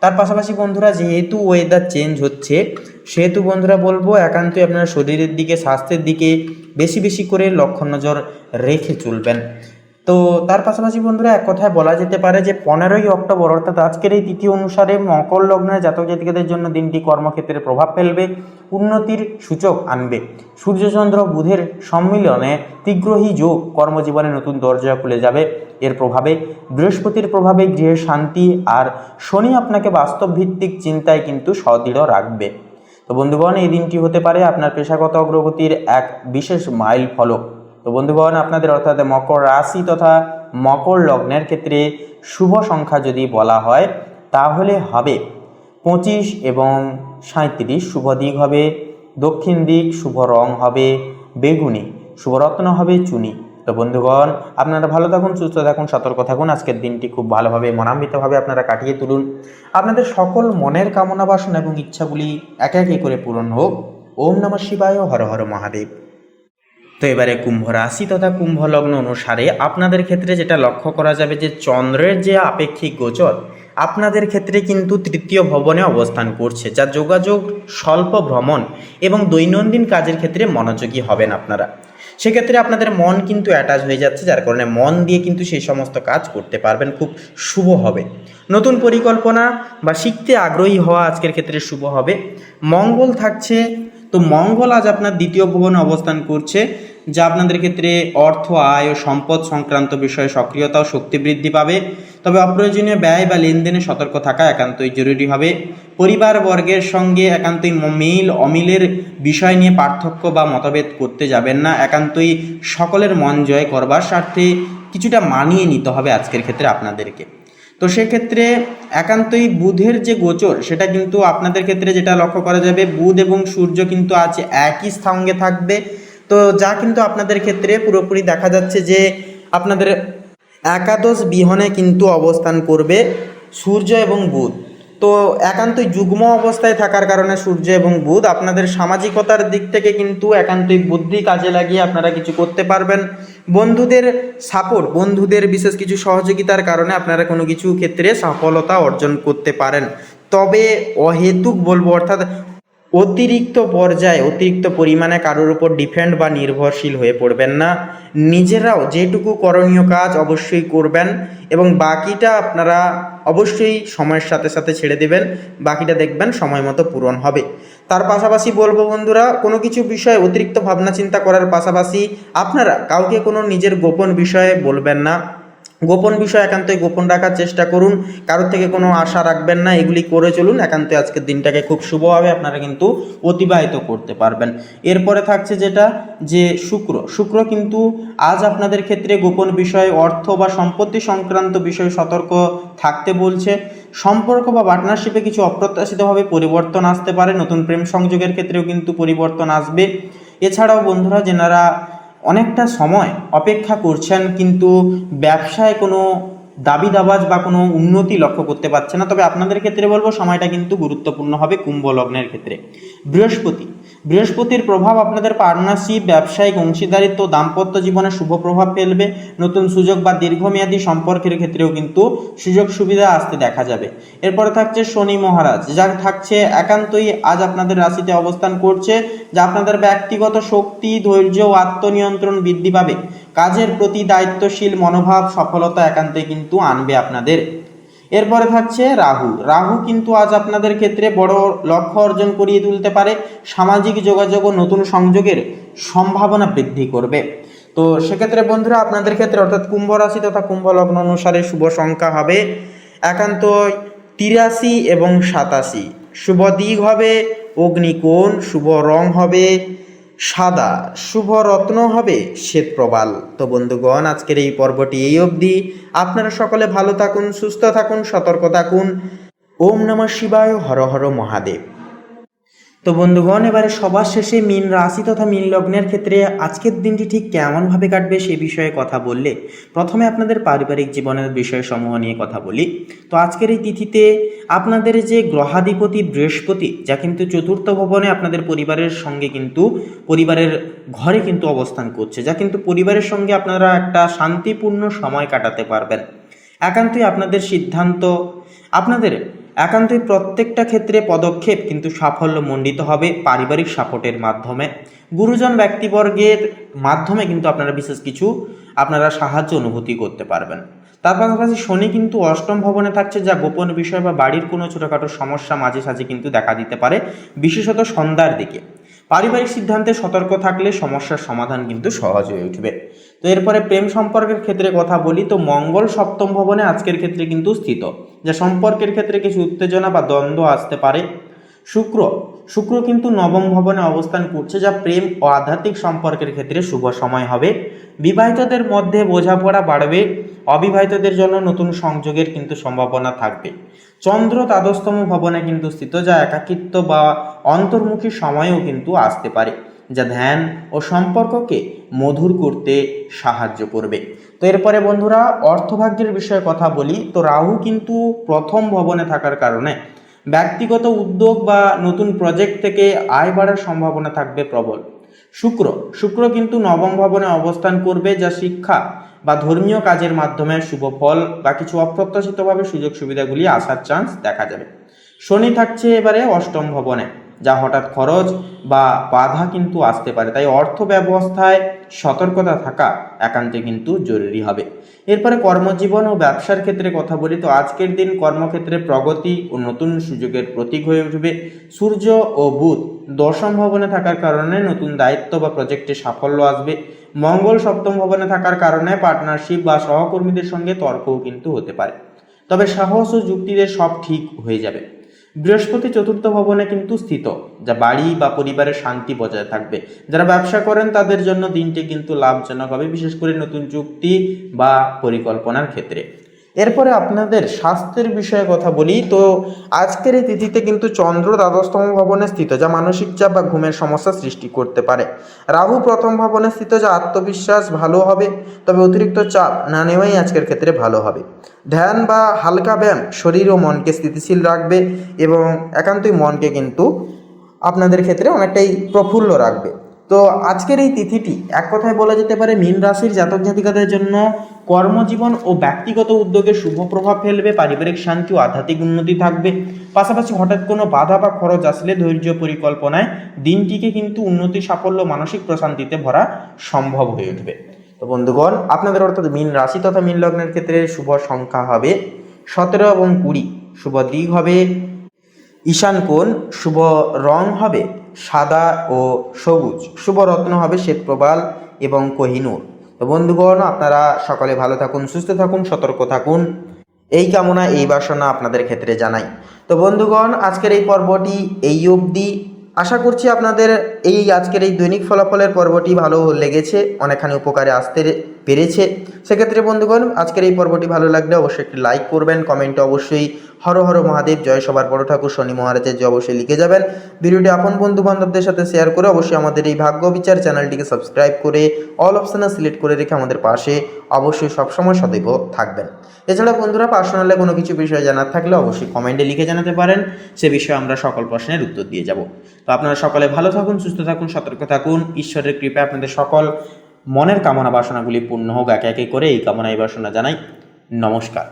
তার পাশাপাশি বন্ধুরা, যেহেতু ওয়েদার চেঞ্জ হচ্ছে সেহেতু বন্ধুরা বলবো একান্তই আপনারা শরীরের দিকে, স্বাস্থ্যের দিকে বেশি বেশি করে লক্ষ্য নজর রেখে চলবেন। তো তার পাশাপাশি বন্ধুরা এক কথায় বলা যেতে পারে যে 15ই অক্টোবর অর্থাৎ আজকের এই তিথি অনুসারে মকর লগ্নের জাতক জাতিকাদের জন্য দিনটি কর্মক্ষেত্রে প্রভাব ফেলবে, উন্নতির সূচক আনবে। সূর্যচন্দ্র বুধের সম্মিলনে তীগ্রহী যোগ কর্মজীবনে নতুন দরজা খুলে যাবে। এর প্রভাবে বৃহস্পতির প্রভাবে গৃহে শান্তি, আর শনি আপনাকে বাস্তব ভিত্তিক চিন্তায় কিন্তু সদৃঢ় রাখবে। তো বন্ধুগণ, এই দিনটি হতে পারে আপনার পেশাগত অগ্রগতির এক বিশেষ মাইল ফলক। তো বন্ধুগণ, আপনাদের অর্থাৎ মকর রাশি তথা মকর লগ্নের ক্ষেত্রে শুভ সংখ্যা যদি বলা হয় তাহলে হবে 25 এবং 37। শুভ দিক হবে দক্ষিণ দিক, শুভ রং হবে বেগুনি, শুভ রত্ন হবে চুনি। তো বন্ধুগণ, আপনারা ভালো থাকুন, সুস্থ থাকুন, সতর্ক থাকুন। আজকের দিনটি খুব ভালোভাবে মনান্বিতভাবে আপনারা কাটিয়ে তুলুন। আপনাদের সকল মনের কামনা বাসনা এবং ইচ্ছাগুলি একে একে করে পূরণ হোক। ওম নমঃ শিবায়, হর হর মহাদেব। তো এবারে কুম্ভ রাশি তথা কুম্ভ লগ্ন অনুসারে আপনাদের ক্ষেত্রে যেটা লক্ষ্য করা যাবে যে চন্দ্রের যে আপেক্ষিক গোচর আপনাদের ক্ষেত্রে কিন্তু তৃতীয় ভবনে অবস্থান করছে, যা যোগাযোগ, স্বল্প ভ্রমণ এবং দৈনন্দিন কাজের ক্ষেত্রে মনোযোগী হবেন আপনারা। সেক্ষেত্রে আপনাদের মন কিন্তু অ্যাটাচ হয়ে যাচ্ছে, যার কারণে মন দিয়ে কিন্তু সেই সমস্ত কাজ করতে পারবেন, খুব শুভ হবে। নতুন পরিকল্পনা বা শিখতে আগ্রহী হওয়া আজকের ক্ষেত্রে শুভ হবে। মঙ্গল থাকছে, তো মঙ্গল আজ আপনার দ্বিতীয় ভবনে অবস্থান করছে, যা আপনাদের ক্ষেত্রে অর্থ, আয় ও সম্পদ সংক্রান্ত বিষয়ে সক্রিয়তা ও শক্তি বৃদ্ধি পাবে। তবে অপ্রয়োজনীয় ব্যয় বা লেনদেনে সতর্ক থাকা একান্তই জরুরি হবে। পরিবার বর্গের সঙ্গে একান্তই মিল অমিলের বিষয় নিয়ে পার্থক্য বা মতভেদ করতে যাবেন না। একান্তই সকলের মন জয় করবার স্বার্থে কিছুটা মানিয়ে নিতে হবে আজকের ক্ষেত্রে আপনাদেরকে। তো সেক্ষেত্রে একান্তই বুধের যে গোচর সেটা কিন্তু আপনাদের ক্ষেত্রে যেটা লক্ষ্য করা যাবে, বুধ এবং সূর্য কিন্তু আজ একই সঙ্গে থাকবে। তো যা কিন্তু আপনাদের ক্ষেত্রে পুরোপুরি দেখা যাচ্ছে যে আপনাদের একাদশ বিহনে কিন্তু অবস্থান করবে সূর্য এবং বুধ। তো একান্তই যুগ্ম অবস্থায় থাকার কারণে সূর্য এবং বুধ আপনাদের সামাজিকতার দিক থেকে কিন্তু একান্তই বুদ্ধি কাজে লাগিয়ে আপনারা কিছু করতে পারবেন। বন্ধুদের সাপোর্ট, বন্ধুদের বিশেষ কিছু সহযোগিতার কারণে আপনারা কোনো কিছু ক্ষেত্রে সফলতা অর্জন করতে পারেন। তবে অহেতুক বলবো, অর্থাৎ অতিরিক্ত পর্যায়ে অতিরিক্ত পরিমাণে কারোর উপর ডিপেন্ড বা নির্ভরশীল হয়ে পড়বেন না। নিজেরাও যেটুকু করণীয় কাজ অবশ্যই করবেন এবং বাকিটা আপনারা অবশ্যই সময়ের সাথে সাথে ছেড়ে দেবেন, বাকিটা দেখবেন সময় মতো পূরণ হবে। তার পাশাপাশি বলবো বন্ধুরা, কোনো কিছু বিষয়ে অতিরিক্ত ভাবনা চিন্তা করার পাশাপাশি আপনারা কাউকে কোনো নিজের গোপন বিষয়ে বলবেন না। গোপন বিষয় একান্তই গোপন রাখার চেষ্টা করুন, কারোর থেকে কোনো আশা রাখবেন না, এগুলি করে চলুন। একান্তই আজকের দিনটাকে খুব শুভভাবে আপনারা কিন্তু অতিবাহিত করতে পারবেন। এরপরে থাকছে যেটা যে শুক্র কিন্তু আজ আপনাদের ক্ষেত্রে গোপন বিষয়, অর্থ বা সম্পত্তি সংক্রান্ত বিষয়ে সতর্ক থাকতে বলছে। সম্পর্ক বা পার্টনারশিপে কিছু অপ্রত্যাশিতভাবে পরিবর্তন আসতে পারে। নতুন প্রেম সংযোগের ক্ষেত্রেও কিন্তু পরিবর্তন আসবে। এছাড়াও বন্ধুরা, যেনারা অনেকটা সময় অপেক্ষা করছেন কিন্তু ব্যবসায় কোনো দাবি দাবাজ বা কোনো উন্নতি লক্ষ্য করতে পারছে না, তবে আপনাদের ক্ষেত্রে বলবো সময়টা কিন্তু গুরুত্বপূর্ণ হবে কুম্ভ লগ্নের ক্ষেত্রে। বৃহস্পতির প্রভাব আপনাদের পার্টনারশিপ, ব্যবসায়িক অংশীদারিত্ব, দাম্পত্য জীবনে শুভ প্রভাব ফেলবে। নতুন সুযোগ বা দীর্ঘমেয়াদী সম্পর্কের ক্ষেত্রেও কিন্তু সুযোগ সুবিধা আসতে দেখা যাবে। এরপরে থাকছে শনি মহারাজ, যা থাকছে একান্তই আজ আপনাদের রাশিতে অবস্থান করছে, যা আপনাদের ব্যক্তিগত শক্তি, ধৈর্য ও আত্মনিয়ন্ত্রণ বৃদ্ধি পাবে। কাজের প্রতি দায়িত্বশীল মনোভাব সফলতা একান্তই কিন্তু আনবে আপনাদের। এরপরে থাকছে রাহু কিন্তু আজ আপনাদের ক্ষেত্রে বড় লক্ষ্য অর্জন করিয়ে তুলতে পারে। সামাজিক যোগাযোগ ও নতুন সংযোগের সম্ভাবনা বৃদ্ধি করবে। তো সেক্ষেত্রে বন্ধুরা, আপনাদের ক্ষেত্রে অর্থাৎ কুম্ভ রাশি তথা কুম্ভ লগ্ন অনুসারে শুভ সংখ্যা হবে একান্ত 83 এবং 87। শুভ দিক হবে অগ্নিকোণ, শুভ রং হবে সাদা, শুভ রত্ন হবে শ্বেত প্রবাল। তো বন্ধুগণ, আজকের এই পর্বটি এই অবধি। আপনারা সকলে ভালো থাকুন, সুস্থ থাকুন, সতর্ক থাকুন। ওম নমঃ শিবায়, হর হর মহাদেব। তো বন্ধুগণ, এবারে সবার শেষে মীন রাশি তথা মীন লগ্নের ক্ষেত্রে আজকের দিনটি ঠিক কেমনভাবে কাটবে সে বিষয়ে কথা বললে প্রথমে আপনাদের পারিবারিক জীবনের বিষয়সমূহ নিয়ে কথা বলি। তো আজকের এই তিথিতে আপনাদের যে গ্রহাধিপতি বৃহস্পতি, যা কিন্তু চতুর্থ ভবনে আপনাদের পরিবারের সঙ্গে কিন্তু পরিবারের ঘরে কিন্তু অবস্থান করছে, যা কিন্তু পরিবারের সঙ্গে আপনারা একটা শান্তিপূর্ণ সময় কাটাতে পারবেন। একান্তই আপনাদের সিদ্ধান্ত, আপনাদের একান্তই প্রত্যেকটা ক্ষেত্রে পদক্ষেপ কিন্তু সাফল্যমণ্ডিত হবে পারিবারিক সাপোর্টের মাধ্যমে। গুরুজন ব্যক্তিবর্গের মাধ্যমে কিন্তু আপনারা বিশেষ কিছু আপনারা সাহায্য অনুভূতি করতে পারবেন। তার পাশাপাশি শনি কিন্তু অষ্টম ভবনে থাকছে, যা গোপন বিষয় বা বাড়ির কোনো ছোটোখাটো সমস্যা মাঝে সাঝে কিন্তু দেখা দিতে পারে, বিশেষত সন্ধ্যার দিকে। পারিবারিক সিদ্ধান্তে সতর্ক থাকলে সমস্যার সমাধান কিন্তু সহজ হয়ে উঠবে। তো এরপরে প্রেম সম্পর্কের ক্ষেত্রে কথা বলি, তো মঙ্গল সপ্তম ভবনে আজকের ক্ষেত্রে কিন্তু স্থিত, যা সম্পর্কের ক্ষেত্রে কিছু উত্তেজনা বা দ্বন্দ্ব আসতে পারে। শুক্র কিন্তু নবম ভবনে অবস্থান করছে, যা প্রেম ও আধ্যাত্মিক সম্পর্কের ক্ষেত্রে শুভ সময় হবে। বিবাহিতদের মধ্যে বোঝাপড়া বাড়বে, অবিবাহিতদের জন্য নতুন সংযোগের কিন্তু সম্ভাবনা থাকবে। চন্দ্র দ্বাদশতম ভবনে কিন্তু স্থিত, যা একাকিত্ব বা অন্তর্মুখী সময়ও কিন্তু আসতে পারে, যা ধ্যান ও সম্পর্ককে মধুর করতে সাহায্য করবে। তো এরপরে বন্ধুরা অর্থভাগ্যের বিষয়ে কথা বলি, তো রাহু কিন্তু প্রথম ভবনে থাকার কারণে ব্যক্তিগত উদ্যোগ বা নতুন প্রজেক্ট থেকে আয় বাড়ার সম্ভাবনা থাকবে প্রবল। শুক্র কিন্তু নবম ভবনে অবস্থান করবে, যা শিক্ষা বা ধর্মীয় কাজের মাধ্যমে শুভ ফল বা কিছু অপ্রত্যাশিতভাবে সুযোগ সুবিধাগুলি আসার চান্স দেখা যাবে। শনি থাকছে এবারে অষ্টম ভবনে, যা হঠাৎ খরচ বা বাধা কিন্তু আসতে পারে, তাই অর্থ ব্যবস্থায় সতর্কতা থাকা একান্তে কিন্তু জরুরি হবে। এরপরে কর্মজীবন ও ব্যবসার ক্ষেত্রে কথা বলি, তো আজকের দিন কর্মক্ষেত্রে প্রগতি ও নতুন সুযোগের প্রতীক হয়ে উঠবে। সূর্য ও বুধ দশম ভবনে থাকার কারণে নতুন দায়িত্ব বা প্রজেক্টে সাফল্য আসবে। মঙ্গল সপ্তম ভবনে থাকার কারণে পার্টনারশিপ বা সহকর্মীদের সঙ্গে তর্কও কিন্তু হতে পারে, তবে সাহস ও যুক্তিতে সব ঠিক হয়ে যাবে। বৃহস্পতি চতুর্থ ভবনে কিন্তু স্থিত, যা বাড়ি বা পরিবারের শান্তি বজায় থাকবে। যারা ব্যবসা করেন তাদের জন্য দিনটি কিন্তু লাভজনক হবে, বিশেষ করে নতুন চুক্তি বা পরিকল্পনার ক্ষেত্রে। এরপরে আপনাদের স্বাস্থ্যের বিষয়ে কথা বলি, তো আজকের এই তিথিতে কিন্তু চন্দ্র দ্বাদশতম ভবনে স্থিত, যা মানসিক চাপ বা ঘুমের সমস্যা সৃষ্টি করতে পারে। রাহু প্রথম ভবনে স্থিত, যা আত্মবিশ্বাস ভালো হবে, তবে অতিরিক্ত চাপ না নেওয়াই আজকের ক্ষেত্রে ভালো হবে। ধ্যান বা হালকা ব্যায়াম শরীর ও মনকে স্থিতিশীল রাখবে এবং একান্তই মনকে কিন্তু আপনাদের ক্ষেত্রে অনেকটাই প্রফুল্ল রাখবে। তো আজকের এই তিথিটি এক কথায় বলা যেতে পারে মীন রাশির জাতক জাতিকাদের জন্য কর্মজীবন ও ব্যক্তিগত উদ্যোগে শুভ প্রভাব ফেলবে, পারিবারিক শান্তি ও আধ্যাত্মিক উন্নতি থাকবে। পাশাপাশি হঠাৎ কোনো বাধা বা খরচ আসলে ধৈর্য পরিকল্পনায় দিনটিকে কিন্তু উন্নতি, সাফল্য, মানসিক প্রশান্তিতে ভরা সম্ভব হয়ে উঠবে। তো বন্ধুগণ, আপনাদের অর্থাৎ মীন রাশি তথা মীন লগ্নের ক্ষেত্রে শুভ সংখ্যা হবে 17 এবং 20, শুভ দিক হবে ঈশান কোণ, শুভ রং হবে সাদা ও সবুজ, শুভ রত্ন হবে শ্বেতপ্রবাল এবং কোহিনূর। তো বন্ধুগণ, আপনারা সকলে ভালো থাকুন, সুস্থ থাকুন, সতর্ক থাকুন, এই কামনা এই বাসনা আপনাদের ক্ষেত্রে জানাই। তো বন্ধুগণ, আজকের এই পর্বটি এই অবধি। আশা করছি আপনাদের আজকের এই দৈনিক ফলাফলের পর্বটি ভালো লেগেছে, অনেকখানি উপকারে আসতে পেরেছে। সেক্ষেত্রে বন্ধুগণ, আজকের এই পর্বটি ভালো লাগলে অবশ্যই একটি লাইক করবেন, কমেন্টে অবশ্যই হর হর মহাদেব, জয় সবার বড় ঠাকুর শনি মহারাজের জয় অবশ্যই লিখে যাবেন। ভিডিওটি আপন বন্ধু বান্ধবদের সাথে শেয়ার করে অবশ্যই আমাদের এই ভাগ্য বিচার চ্যানেলটিকে সাবস্ক্রাইব করে অল অপশানে সিলেক্ট করে রেখে আমাদের পাশে অবশ্যই সবসময় সদৈব থাকবেন। এছাড়া বন্ধুরা, পার্সোনালে কোনো কিছু বিষয় জানার থাকলে অবশ্যই কমেন্টে লিখে জানাতে পারেন, সে বিষয়ে আমরা সকল প্রশ্নের উত্তর দিয়ে যাব। তো আপনারা সকলে ভালো থাকুন, সুস্থ থাকুন, সতর্ক থাকুন। ঈশ্বরের কৃপায় আপনাদের সকল মনের কামনা বাসনাগুলি পূর্ণ হোক একে একে করে, এই কামনা এই বাসনা জানাই। নমস্কার।